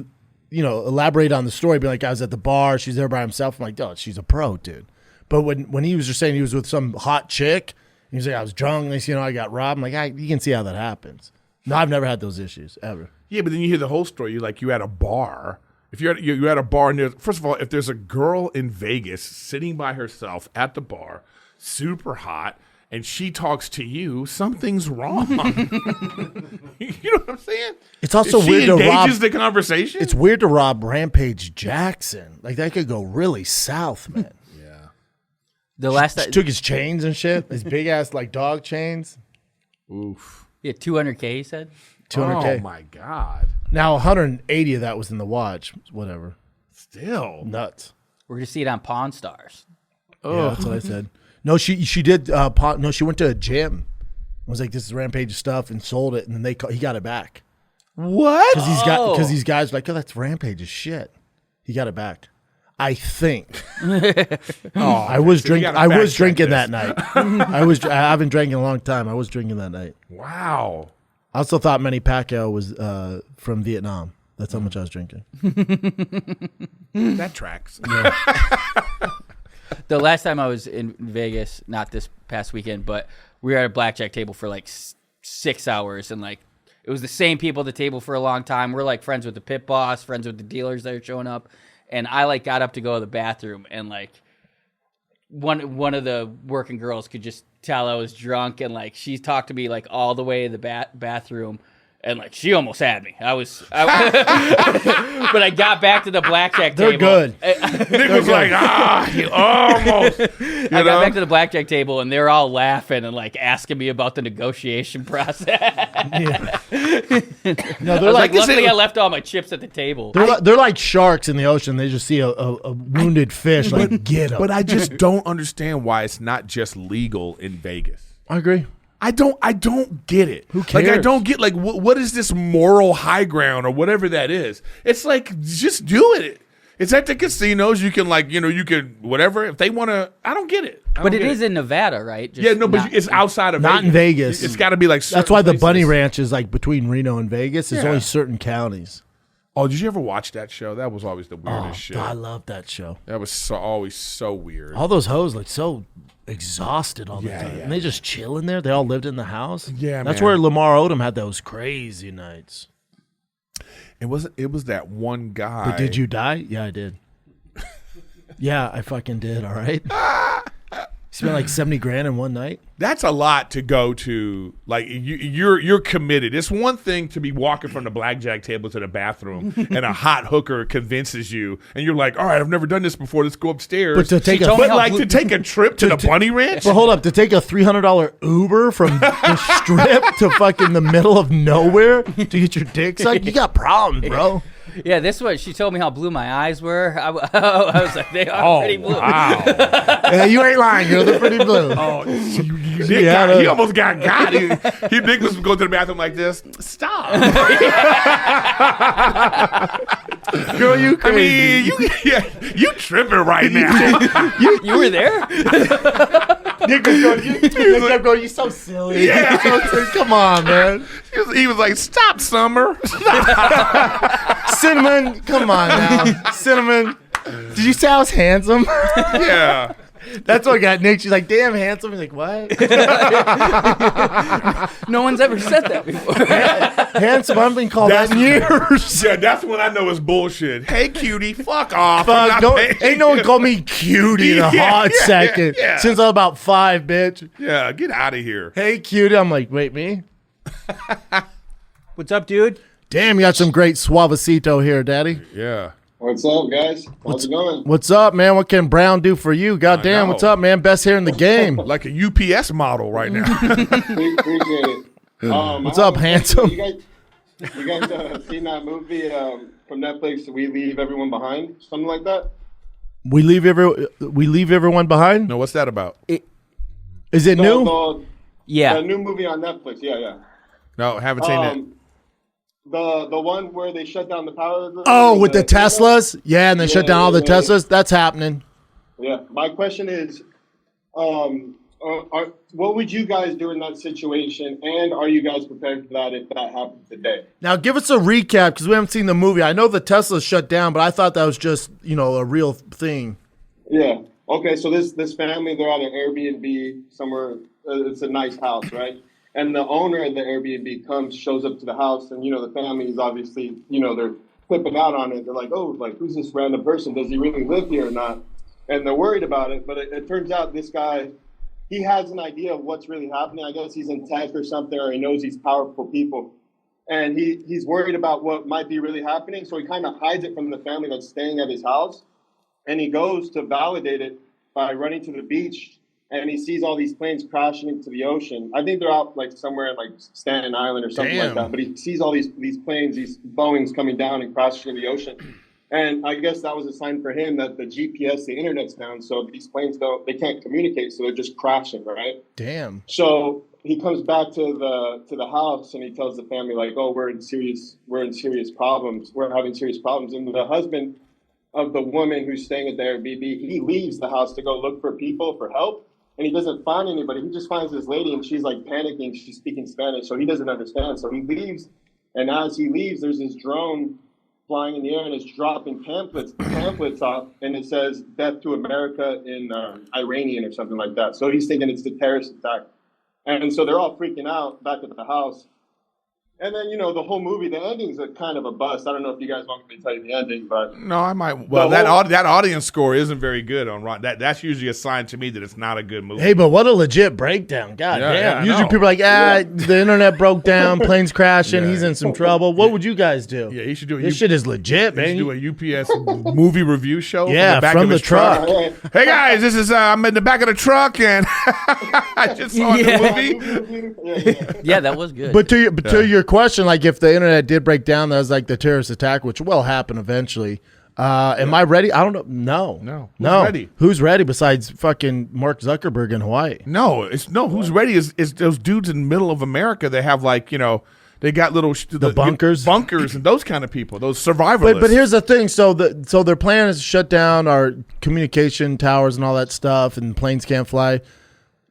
elaborate on the story, be like, I was at the bar. She's there by himself. I'm like, oh, she's a pro, dude. But when he was just saying he was with some hot chick, he was like, I was drunk. And I got robbed. I'm like, you can see how that happens. No, I've never had those issues ever. Yeah, but then you hear the whole story. You're at a bar. If you're at a bar, and first of all, if there's a girl in Vegas sitting by herself at the bar, super hot, and she talks to you, something's wrong. You know what I'm saying? It's also if weird she to rob. engages the conversation. It's weird to rob Rampage Jackson. Like that could go really south, man. The last She took his chains and shit. His big ass like dog chains. Oof. yeah, 200K, you said? 200K. Oh my God. Now 180 of that was in the watch. Whatever. Still. Nuts. We're going to see it on Pawn Stars. Yeah, that's what I said. No, she did. No, she went to a gym. I was like, "This is Rampage stuff," and sold it, and then he got it back. What? Because these guys were like, "Oh, that's Rampage's shit." He got it back. I think. I was drinking. I was drinking that night. I haven't drank in a long time. I was drinking that night. Wow. I also thought Manny Pacquiao was from Vietnam. That's how much I was drinking. That tracks. The last time I was in Vegas, not this past weekend, but we were at a blackjack table for like 6 hours, and like it was the same people at the table for a long time. We're like friends with the pit boss, friends with the dealers that are showing up, and I like got up to go to the bathroom, and like one of the working girls could just tell I was drunk, and like she talked to me like all the way to the bathroom. And like she almost had me. But I got back to the blackjack They're table. good. Nick was like, you almost. I got back to the blackjack table, and they're all laughing and like asking me about the negotiation process. No, I was like, luckily I left all my chips at the table. They're like sharks in the ocean. They just see a wounded fish, like get them. But I just don't understand why it's not just legal in Vegas. I agree. I don't get it. Who Like, I cares? don't get, like, what is this moral high ground or whatever that is? It's like, just do it. It's at the casinos. You can, like, you can, whatever. If they want to, I don't get it. But it is in Nevada, right? Just Yeah, no, but it's outside of Vegas. Not in Vegas. It's got to be, like, That's why the certain Bunny places. Ranch is like between Reno and Vegas. There's Yeah. only certain counties. Oh, did you ever watch that show? That was always the weirdest shit. I love that show. That was always so weird. All those hoes look so exhausted all the Yeah, time. yeah. And they just chill in there. They all lived in the house. Yeah, That's man. where Lamar Odom had those crazy nights. It was that one guy. But did you die? Yeah, I did. Yeah, I fucking did. All right. Spent like 70 grand in one night. That's a lot to go to. Like you're committed. It's one thing to be walking from the blackjack table to the bathroom, and a hot hooker convinces you, and you're like, "All right, I've never done this before. Let's go upstairs." But to take She told me how to take a trip to the bunny ranch. But hold up, to take a $300 Uber from the strip to fucking the middle of nowhere to get your dick sucked, you got problems, bro. Yeah, this one, she told me how blue my eyes were. I was like, they are pretty blue. Wow. Yeah, you ain't lying, girl. They're pretty blue. Oh, Yeah, he almost got. He Nick was going to the bathroom like this. Stop. Girl, you I crazy. mean, you tripping right now. You were there? Nick was going, you're so silly. Yeah. Come on, man. He was like, "Stop, Summer." Cinnamon, come on now. Cinnamon. Did you say I was handsome? Yeah. That's what got Nick. She's like, damn, handsome. He's like, what? No one's ever said that before. Handsome, I've been called that in years. Yeah, that's when I know it's bullshit. Hey, cutie, fuck off. Fuck, I'm not don't- paying ain't no one you. called me cutie in a Yeah, hot yeah, second. yeah. Since I was about 5, bitch. Yeah, get out of here. Hey, cutie. I'm like, wait, me? What's up, dude? Damn, you got some great suavecito here, daddy. Yeah. What's up, guys? How's it going? What's up, man? What can Brown do for you? Goddamn, know. what's up, man? Best hair in the game. Like a UPS model right now. Appreciate it. What's I up, have a handsome? question. You guys seen that movie from Netflix, We Leave Everyone Behind? Something like that? We leave everyone behind? No, what's that about? Is it new? Yeah. The new movie on Netflix. Yeah. No, haven't seen it. The one where they shut down the power. Oh, with the Teslas? Yeah, and they shut down all the yeah. Teslas? That's happening. Yeah. My question is, what would you guys do in that situation, and are you guys prepared for that if that happened today? Now, give us a recap because we haven't seen the movie. I know the Teslas shut down, but I thought that was just, a real thing. Yeah. Okay. So this family, they're at an Airbnb somewhere. It's a nice house, right? And the owner of the Airbnb shows up to the house, and the family is obviously, they're flipping out on it. They're like, "Oh, like who's this random person? Does he really live here or not?" And they're worried about it. But it turns out this guy, he has an idea of what's really happening. I guess he's in tech or something, or he knows these powerful people, and he's worried about what might be really happening. So he kind of hides it from the family that's staying at his house, and he goes to validate it by running to the beach. And he sees all these planes crashing into the ocean. I think they're out like somewhere in like Staten Island or something like that. But he sees all these planes, these Boeings coming down and crashing in the ocean. And I guess that was a sign for him that the GPS, the internet's down. So these planes they can't communicate. So they're just crashing, right? Damn. So he comes back to the house and he tells the family like, "Oh, we're in serious problems. We're having serious problems." And the husband of the woman who's staying at the Airbnb, he leaves the house to go look for people for help. And he doesn't find anybody. He just finds this lady, and she's like panicking. She's speaking Spanish, so he doesn't understand. So he leaves, and as he leaves, there's this drone flying in the air, and it's dropping pamphlets off, and it says "Death to America" in Iranian or something like that. So he's thinking it's the terrorist attack, and so they're all freaking out back at the house. And then, the whole movie, the ending's a kind of a bust. I don't know if you guys want me to tell you the ending, but... No, I might. Well, that audience score isn't very good on Rotten. That's usually a sign to me that it's not a good movie. Hey, but what a legit breakdown. God Yeah, damn. yeah, I Usually know. people are like, the internet broke down, planes crashing, he's in some trouble. What would you guys do? Yeah, he should do it. This shit is legit, He man. should do a UPS movie review show Yeah, from the back from of the his truck. truck. Hey, guys, this is I'm in the back of the truck, and I just saw the movie. Yeah, that was good. But to your question, like if the internet did break down, that was like the terrorist attack, which will happen eventually. Am I ready? I don't know. No. No. Who's ready? Who's ready besides fucking Mark Zuckerberg in Hawaii? No, who's ready is those dudes in the middle of America that have like, they got little bunkers and those kind of people, those survivalists. But here's the thing. So their plan is to shut down our communication towers and all that stuff, and planes can't fly,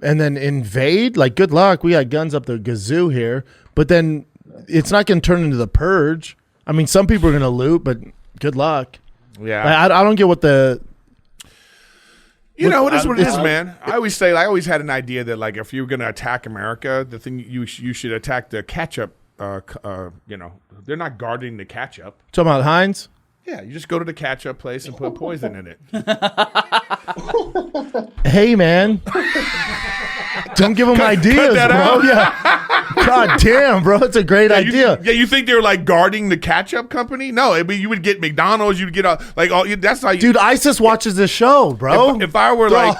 and then invade. Like, good luck. We got guns up the gazoo here, but then it's not going to turn into the purge. I mean, some people are going to loot, but good luck. Yeah, I don't get what the. You know, it is what it is, man. I always had an idea that like if you're gonna attack America, the thing you should attack the ketchup. You know, they're not guarding the ketchup. Talking about Heinz? Yeah, you just go to the ketchup place and put poison in it. Hey, man. Don't give them ideas, that bro. out. Yeah. God damn, bro. It's a great idea. You think they're like guarding the ketchup company? No, I mean, you would get McDonald's, you'd get that's how you. Dude, ISIS watches this show, bro. If I were like,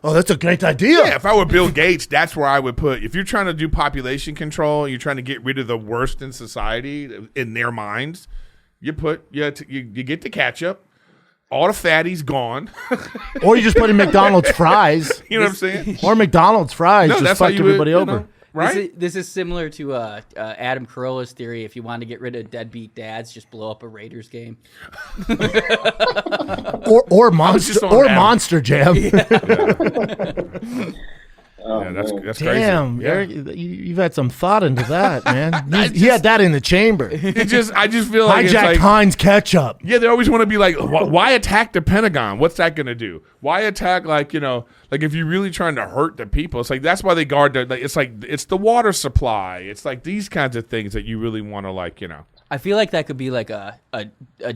oh, that's a great idea. yeah, if I were Bill Gates, that's where I would put. If you're trying to do population control, you're trying to get rid of the worst in society in their minds. You get the ketchup, all the fatties gone. Or you just put in McDonald's fries. You know what I'm saying? Or McDonald's fries. No, just that's fuck how you everybody would, over. know, right? This is similar to Adam Carolla's theory. If you want to get rid of deadbeat dads, just blow up a Raiders game. or Monster Jam. Yeah, that's crazy. Damn, Yeah. Eric, you've had some thought into that, man. He had that in the chamber. I just feel like it's Hijacked like, Heinz ketchup. yeah, they always want to be like, why attack the Pentagon? What's that going to do? Why attack like if you're really trying to hurt the people? It's like that's why they guard it's the water supply. It's like these kinds of things that you really want to I feel like that could be like a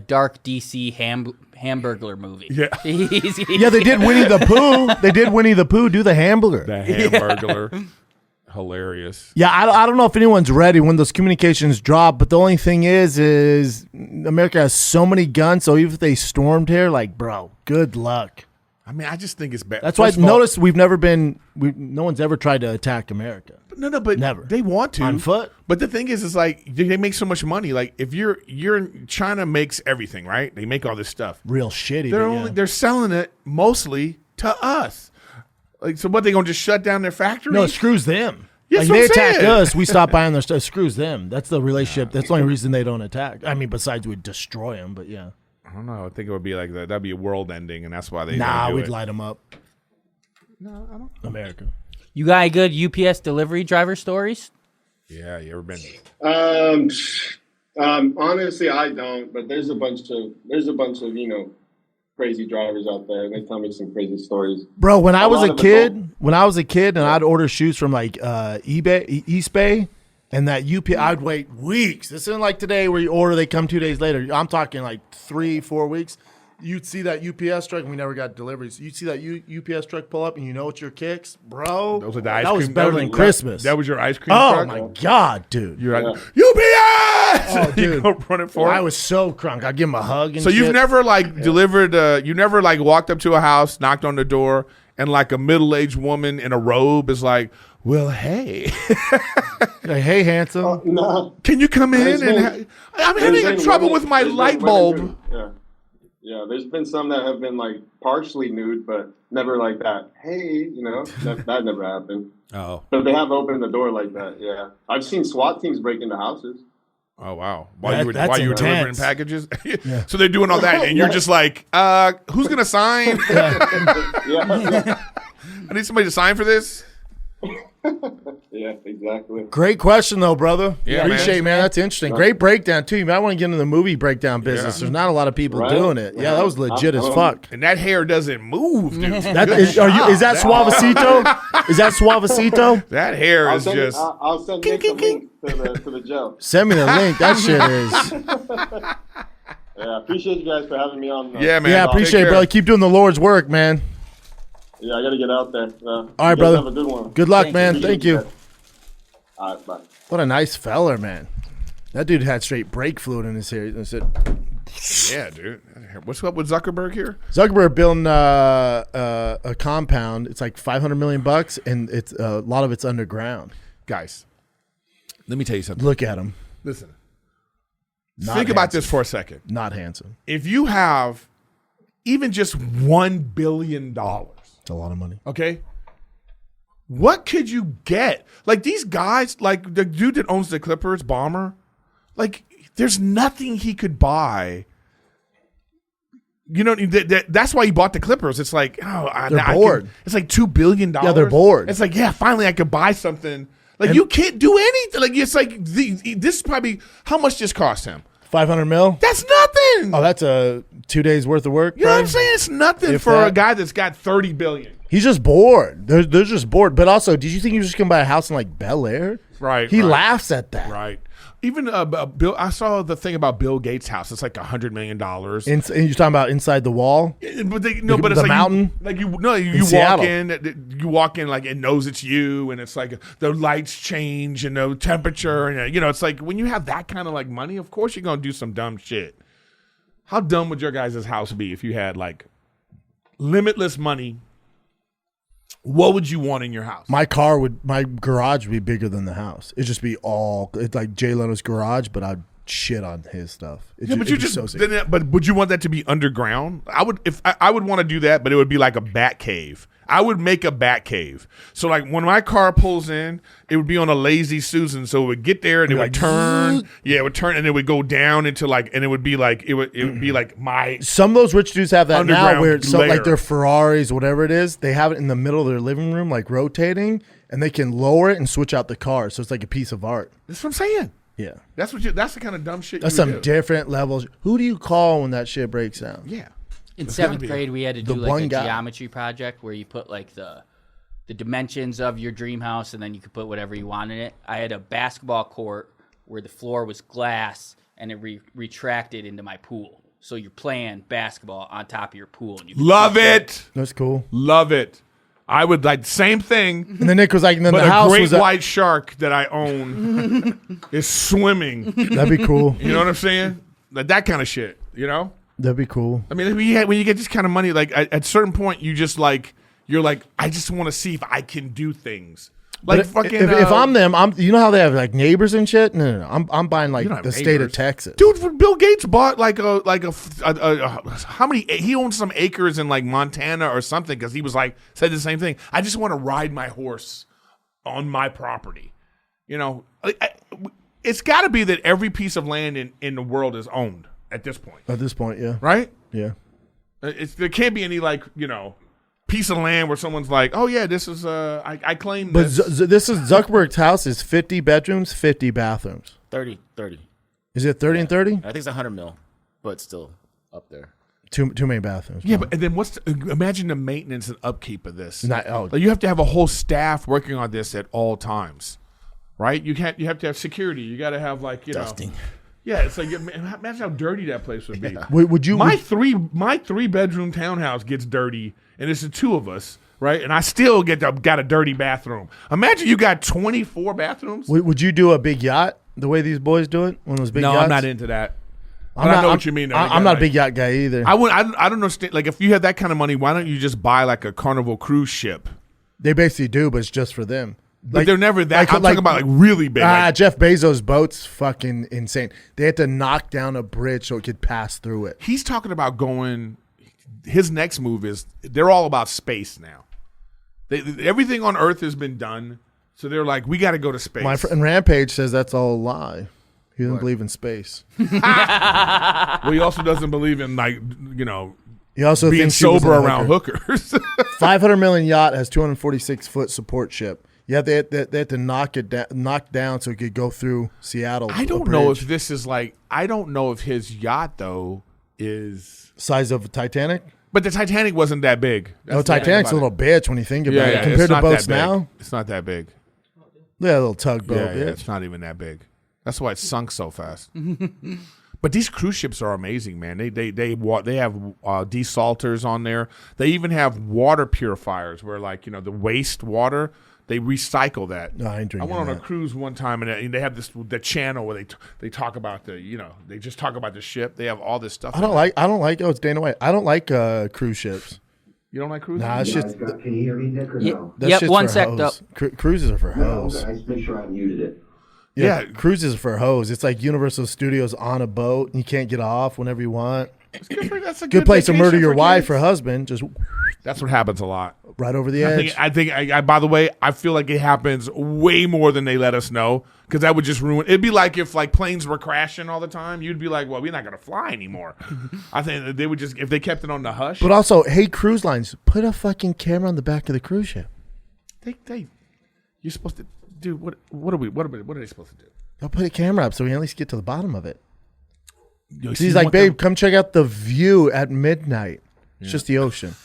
dark DC Hamburglar movie. Yeah. Yeah, they did Winnie the Pooh. They did Winnie the Pooh do the Hamburger. The Hamburglar. Hilarious. Yeah, I don't know if anyone's ready when those communications drop, but the only thing is America has so many guns, so even if they stormed here, like, bro, good luck. I mean, I just think it's bad. That's why notice no one's ever tried to attack America. But never. They want to On foot. But the thing is like they make so much money. Like if you're China makes everything, right? They make all this stuff. Real shitty. They're selling it mostly to us. Like so, what they gonna just shut down their factories? No, it screws them. Yes, like, they what I'm attack saying. us, we stop buying their stuff. It screws them. That's the relationship. That's the only reason they don't attack. I mean, besides we'd destroy them, but yeah. I don't know. I think it would be like that. That'd be a world ending, and that's why they. We'd light them up. No, I don't. America. You got any good UPS delivery driver stories? Yeah, you ever been? Honestly, I don't. But there's a bunch of crazy drivers out there. They tell me some crazy stories. Bro, when I was a lot kid and I'd order shoes from like eBay, and that UPS, I'd wait weeks. This isn't like today where you order, they come 2 days later. I'm talking like 3-4 weeks. You'd see that UPS truck, and we never got deliveries. You'd see that UPS truck pull up, and you know it's your kicks, bro. Those are the ice that was cream. better than Christmas. That was your ice cream Oh truck? my god, dude! You're like UPS. Oh, You dude. go run it for I it. was so crunk. I'd give him a hug. And So you've shit. never delivered? You never walked up to a house, knocked on the door, and like a middle-aged woman in a robe is like, "Well, hey, Like, hey, handsome. No. can you come in?" There's been- And I'm having There's been trouble women- with my there's been light women bulb. Yeah. There's been some that have been like partially nude, but never like that. Hey, that never happened. Oh, But they have opened the door like that. Yeah, I've seen SWAT teams break into houses. oh wow! While you were That's delivering intense. packages, so they're doing all that, and you're just like, "Who's gonna sign? Yeah, I need somebody to sign for this." yeah, exactly. Great question, though, brother. Yeah, Appreciate, man. That's interesting. Great breakdown, too. You might want to get into the movie breakdown business. Yeah. There's not a lot of people Right. doing it. Yeah, that was legit as fuck. And that hair doesn't move, dude. That Good is, job. is that Suavecito? Is that Suavecito? That hair I'll is send, just. I'll send Nick the link to the Joe. Send me the link. That shit is. Yeah, appreciate you guys for having me on. Yeah, man. Yeah, Take appreciate it, care. brother. Keep doing the Lord's work, man. Yeah, I got to get out there. All right, you guys brother. Have a good one. Good luck, Thank man. Appreciate Thank you. guys. All right, bye. What a nice feller, man. That dude had straight brake fluid in his hair. That's it. Yeah, dude. What's up with Zuckerberg here? Zuckerberg building a compound. It's like $500 million, and it's a lot of it's underground. Guys, let me tell you something. Look at him. Listen. Not Think about handsome. this for a second. Not handsome. If you have even just $1 billion, It's a lot of money. okay, what could you get? Like these guys, like the dude that owns the Clippers, Bomber, like there's nothing he could buy. You know, that's why he bought the Clippers. It's like, They're bored. It's like $2 billion. Yeah, they're bored. It's like, yeah, finally I could buy something. Like you can't do anything. Like it's like this is probably how much this cost him. $500 million. That's nothing. Oh, that's a 2 days worth of work. You know what I'm probably? saying? It's nothing If for that. a guy that's got $30 billion. He's just bored. They're just bored. But also, did you think he was just gonna buy a house in like Bel Air? Right. He right. laughs at that. Right. Even Bill, I saw the thing about Bill Gates' house. It's like $100 million. And you're talking about inside the wall. But it's the like mountain? you walk Seattle. in like it knows it's you, and it's like the lights change and the temperature, and it's like when you have that kind of like money, of course you're gonna do some dumb shit. How dumb would your guys' house be if you had like limitless money? What would you want in your house? My garage would be bigger than the house. It'd just be it's like Jay Leno's garage, but I'd shit on his stuff. But would you want that to be underground? I would want to do that, but it would be like a bat cave. I would make a bat cave. So like when my car pulls in, it would be on a lazy Susan. So it would get there and it would turn. Yeah, it would turn and it would go down into and it would be like it would be like my. Some of those rich dudes have that now, where underground like lair. their Ferraris, whatever it is, they have it in the middle of their living room, like rotating, and they can lower it and switch out the cars. So it's like a piece of art. That's what I'm saying. Yeah, that's the kind of dumb shit. That's you would some do. different levels. Who do you call when that shit breaks down? Yeah. In It's 7th gotta be grade, we had to do the like one a guy. geometry project where you put like the dimensions of your dream house, and then you could put whatever you want in it. I had a basketball court where the floor was glass, and it retracted into my pool. So you're playing basketball on top of your pool. And you can Love shoot it. That's cool. Love it. I would like same thing. And then Nick was like, and then But the house a great was white shark that I own is swimming. That'd be cool. You know what I'm saying? Like that kind of shit. That'd be cool. I mean, when you get this kind of money, like at a certain point, you're like, I just want to see if I can do things. Like But if I'm them, you know how they have like neighbors and shit. No. I'm buying like You don't have the state of neighbors. Texas. Dude, Bill Gates bought like how many? He owns some acres in like Montana or something because he was like said the same thing. I just want to ride my horse on my property. It's got to be that every piece of land in the world is owned at this point. At this point, yeah. Right? Yeah. There can't be any like piece of land where someone's like, oh yeah, this is I claim this. But this is Zuckerberg's house is 50 bedrooms, 50 bathrooms. 30. Is it 30 and 30? I think it's 100 mil, but still up there. Too many bathrooms. Yeah, but and then imagine the maintenance and upkeep of this. Like, you have to have a whole staff working on this at all times, right? You have to have security. You got to have like Dusting. Yeah, it's like imagine how dirty that place would be. Would you? My three bedroom townhouse gets dirty, and it's the two of us, right? And I still got a dirty bathroom. Imagine you got 24 bathrooms. Would you do a big yacht the way these boys do it? One of those big yachts? I'm not into that. I know what you mean. Though. I'm not a big yacht guy either. I don't understand. Like, if you have that kind of money, why don't you just buy like a Carnival cruise ship? They basically do, but it's just for them. But they're never that. I'm talking about like really big. Jeff Bezos' boat's fucking insane. They had to knock down a bridge so it could pass through it. He's talking about going. His next move is they're all about space now. Everything on Earth has been done, so they're like, we got to go to space. My friend Rampage says that's all a lie. He doesn't believe in space. Well, he also doesn't believe in He also being thinks he was sober a around hooker. hookers. $500 million yacht has 246-foot support ship. Yeah, they had to knock down so it could go through Seattle. I don't know if this is like. I don't know if his yacht though is size of a Titanic. But the Titanic wasn't that big. No, Titanic's a little bitch when you think about it. Yeah, Compared to boats that big. now, It's not that big. yeah, a little tugboat, Yeah, bitch. it's not even that big. That's why it sunk so fast. But these cruise ships are amazing, man. They have desalters on there. They even have water purifiers where the waste water. They recycle that. No, I ain't drinking I went on a that. cruise one time, and they have the channel where they talk about they just talk about the ship. They have all this stuff. I don't like. Oh, it's Dana White. I don't like cruise ships. You don't like cruises? Nah, it's just. Can you hear me, Nick, or no? That Yep, shit's one for sec, hoes. Cruises are for No, hoes. okay, I just make sure I muted it. Yeah, cruises are for hoes. It's like Universal Studios on a boat. And you can't get off whenever you want. That's a Good place to vacation murder your for wife kids. or husband. Just That's what happens a lot. right over the edge. I think. By the way, I feel like it happens way more than they let us know because that would just ruin. It'd be like if planes were crashing all the time. You'd be like, well, we're not gonna fly anymore. I think that they would just if they kept it on the hush. But also, hey, cruise lines, put a fucking camera on the back of the cruise ship. You're supposed to, dude. What are they supposed to do? They'll put a camera up so we at least get to the bottom of it. Yo, He's like, babe, come check out the view at midnight. It's just the ocean.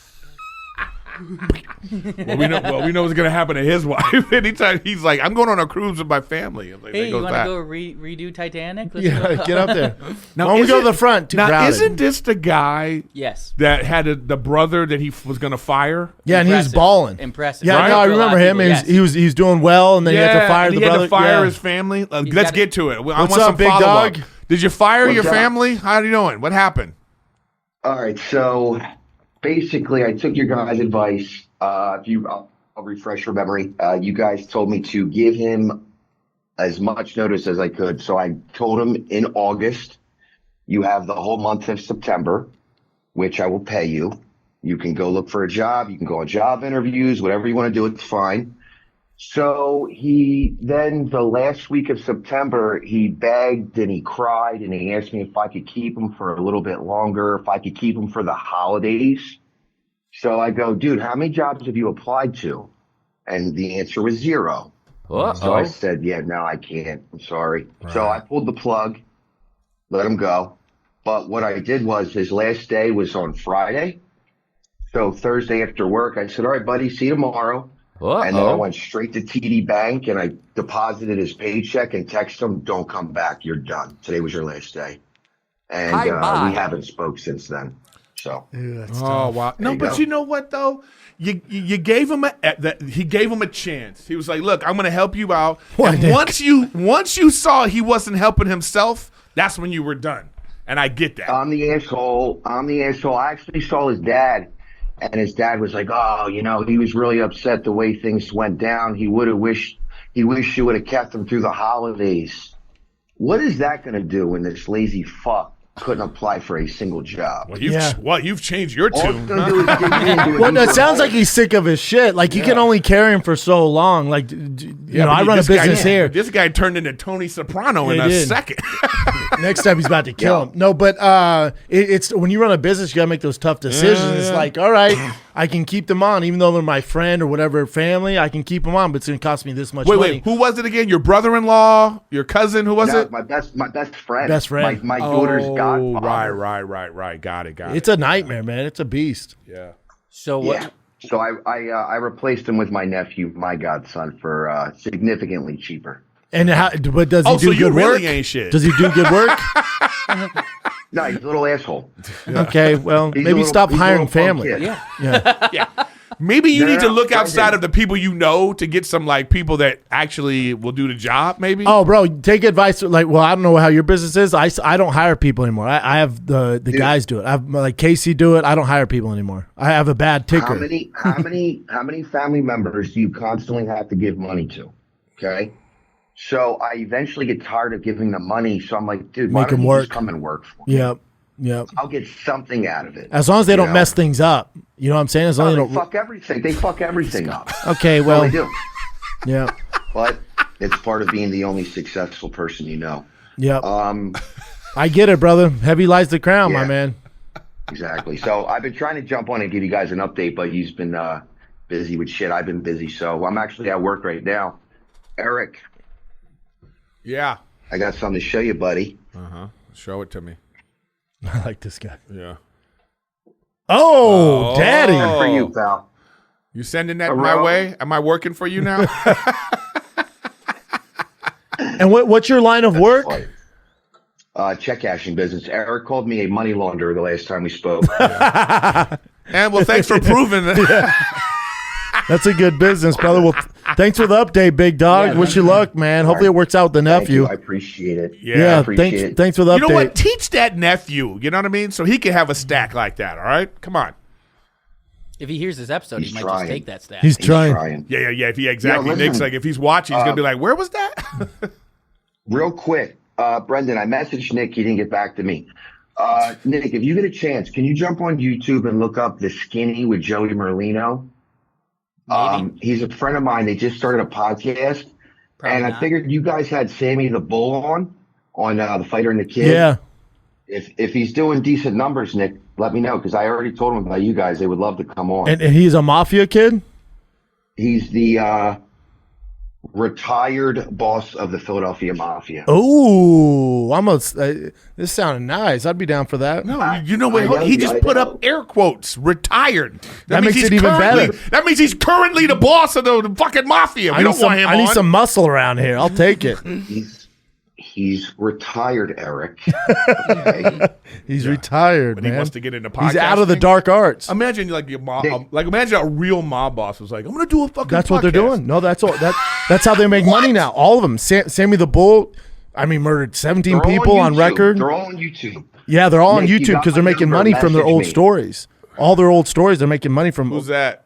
Well, we know what's gonna happen to his wife. Anytime he's like, I'm going on a cruise with my family. Like, hey, you want to go redo Titanic? Let's Yeah, go. get up there. Now, Why don't we go to the front? Too now, crowded. isn't this the guy? Yes. That had the brother that he was gonna fire. Yeah, and he was balling. Impressive. Yeah, Right? no, I For a lot remember of him. people, And he was doing well, and then he had to fire and the he brother. had to fire yeah. his family. Let's gotta- get to it. I What's want up, some big follow-up. dog? Did you fire your up? family? How are you doing? What happened? All right, so basically, I took your guys' advice. I'll refresh your memory. You guys told me to give him as much notice as I could. So I told him in August, you have the whole month of September, which I will pay you. You can go look for a job. You can go on job interviews, whatever you want to do. It's fine. So then the last week of September, he begged and he cried and he asked me if I could keep him for a little bit longer, if I could keep him for the holidays. So I go, dude, how many jobs have you applied to? And the answer was 0. So I said, yeah, no, I can't. I'm sorry. Right. So I pulled the plug, let him go. But what I did was his last day was on Friday. So Thursday after work, I said, all right, buddy, see you tomorrow. And then I went straight to TD Bank and I deposited his paycheck and texted him, don't come back. You're done. Today was your last day. And we haven't spoke since then. So. Oh, wow. No, but you know what, though? You gave him he gave him a chance. He was like, look, I'm going to help you out. And once you saw he wasn't helping himself, that's when you were done. And I get that. I'm the asshole. I actually saw his dad. And his dad was like, oh, he was really upset the way things went down. He wished you would have kept him through the holidays. What is that going to do when this lazy fuck couldn't apply for a single job? Well, you've changed your tune. Well, it sounds like he's sick of his shit. Like, you can only carry him for so long. Like, I run a business here. This guy turned into Tony Soprano in a second. Next time he's about to kill him. No, but it's when you run a business, you got to make those tough decisions. It's like, all right, I can keep them on, even though they're my friend or whatever family. I can keep them on, but it's going to cost me this much money. Wait, who was it again? Your brother-in-law? Your cousin? Who was it? My best friend. Best friend. My daughter's godfather. Right. Got it. It's a nightmare, man. It's a beast. Yeah. So what? Yeah. So I replaced him with my nephew, my godson, for significantly cheaper. And but does he do good work? Really ain't shit. Does he do good work? No, he's a little asshole. Okay, well, maybe stop hiring family. Yeah. Maybe you need to look outside of the people you know to get some people that actually will do the job. Maybe. Oh, bro, take advice. I don't know how your business is. I don't hire people anymore. I have the guys do it. I have Casey do it. I don't hire people anymore. I have a bad ticker. How many family members do you constantly have to give money to? Okay. So I eventually get tired of giving them money. So I'm like, dude, why don't you just come and work for me? Yep. I'll get something out of it. As long as they don't mess things up. You know what I'm saying? As long as they don't fuck everything. They fuck everything up. Okay, well. They do. Yeah. But it's part of being the only successful person you know. Yep. I get it, brother. Heavy lies the crown, my man. Exactly. So I've been trying to jump on and give you guys an update, but he's been busy with shit. I've been busy. So I'm actually at work right now. Erik. Yeah. I got something to show you, buddy. Show it to me. I like this guy. Yeah. Oh, daddy. For you, pal. You sending that my way? Am I working for you now? And what's your line of work? Check cashing business. Erik called me a money launderer the last time we spoke. And well, thanks for proving it. That's a good business, brother. Well, thanks for the update, big dog. Yeah, wish you luck, man. Hopefully it works out with the nephew. I appreciate it. Yeah, I appreciate it. Thanks for the update. You know what? Teach that nephew. You know what I mean? So he can have a stack like that. All right, come on. If he hears this episode, he might just take that stack. He's trying. Yeah. If he exactly Nick's if he's watching, he's gonna be like, "Where was that?" Real quick, Brendan, I messaged Nick. He didn't get back to me. Nick, if you get a chance, can you jump on YouTube and look up The Skinny with Joey Merlino? He's a friend of mine. They just started a podcast. Probably I figured you guys had Sammy the Bull on The Fighter and the Kid. Yeah. If he's doing decent numbers, Nick, let me know, because I already told him about you guys. They would love to come on. And he's a mafia kid? He's the retired boss of the Philadelphia Mafia. Oh, almost. This sounded nice. I'd be down for that. No, you know what? He just put up air quotes. Retired. That makes it even better. That means he's currently the boss of the fucking mafia. We don't want him. I need some muscle around here. I'll take it. He's retired, Eric. Okay. He's retired, But man. he wants to get into podcasting. He's out of the dark arts. Imagine like your mob. Like imagine a real mob boss was like, "I'm gonna do a fucking." That's podcast. what they're doing. No, that's all. That's how they make money now. All of them. Sammy the Bull. I mean, murdered 17 people on record. They're all on YouTube. Yeah, they're all on Nick, you YouTube got because they're my making number, money from their message old me. stories. All their old stories, they're making money from. Who's that?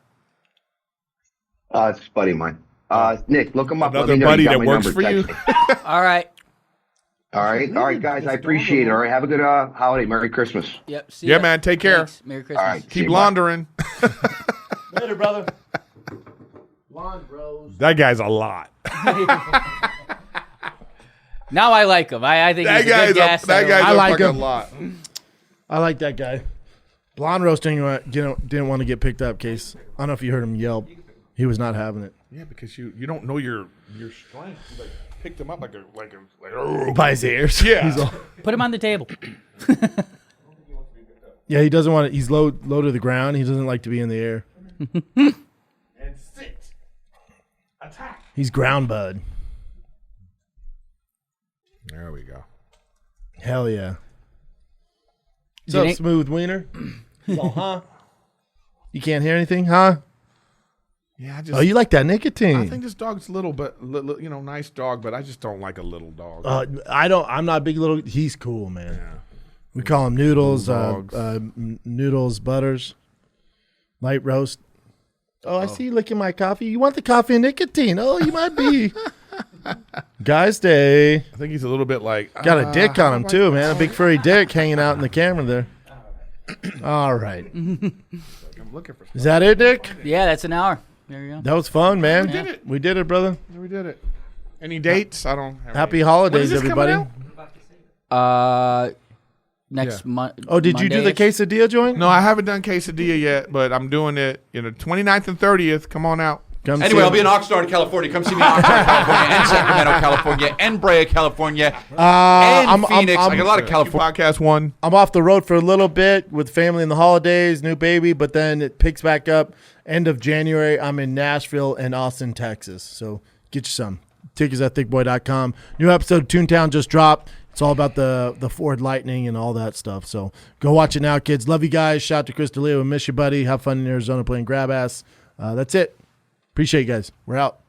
It's a buddy of mine. Nick, look him up. Let Another me know buddy got that my works number. for you. Text me. All right. All right, guys. I appreciate it. All right, have a good holiday. Merry Christmas. Yep. See Yeah, ya. man. Take care. Thanks. Merry Christmas. All right, see Keep you, bye. laundering. Later, brother. Blonde bros. That guy's a lot. Now I like him. I think he's a good guest. That guy's I a like fucking him. lot. I like that guy. Blonde roasting didn't want to get picked up. Case I don't know if you heard him yelp. He was not having it. Yeah, because you don't know your strength. You like picked him up like oh. By his ears. Yeah. He's all, Put him on the table. yeah, he doesn't want it. He's low to the ground. He doesn't like to be in the air. And sit. Attack. He's ground bud. There we go. Hell yeah. What's You up, think- Smooth Wiener? He's all, huh? You can't hear anything, huh? Yeah, I just. Oh, you like that nicotine? I think this dog's little, but nice dog. But I just don't like a little dog. I don't. I'm not a big little. He's cool, man. Yeah. We call him Noodles. Little dogs. Noodles Butters. Light roast. Oh, I see you licking my coffee. You want the coffee and nicotine? Oh, you might be. Guy's day. I think he's a little bit like Got a dick on him too, man. A big furry dick hanging out in the camera there. All right. I'm looking for. Is that it, Dick? Yeah, that's an hour. There you go. That was fun, man. We did it. We did it, brother. We did it. Any dates? I don't. Have Happy any. holidays, When is this coming everybody. out? Next month. Oh, did you do the quesadilla joint? No, I haven't done quesadilla yet, but I'm doing it. 29th and 30th. Come on out. Come Anyway, see I'll be in Oxnard, California. Come see me in Oxnard, California, and Sacramento, California, and Brea, California, and Phoenix. I got a lot of California. Podcast one. I'm off the road for a little bit with family in the holidays, new baby, but then it picks back up end of January. I'm in Nashville and Austin, Texas. So get you some. Tickets at thickboy.com. New episode of Toontown just dropped. It's all about the Ford Lightning and all that stuff. So go watch it now, kids. Love you guys. Shout out to Chris DeLeo. Miss you, buddy. Have fun in Arizona playing grab ass. That's it. Appreciate you guys. We're out.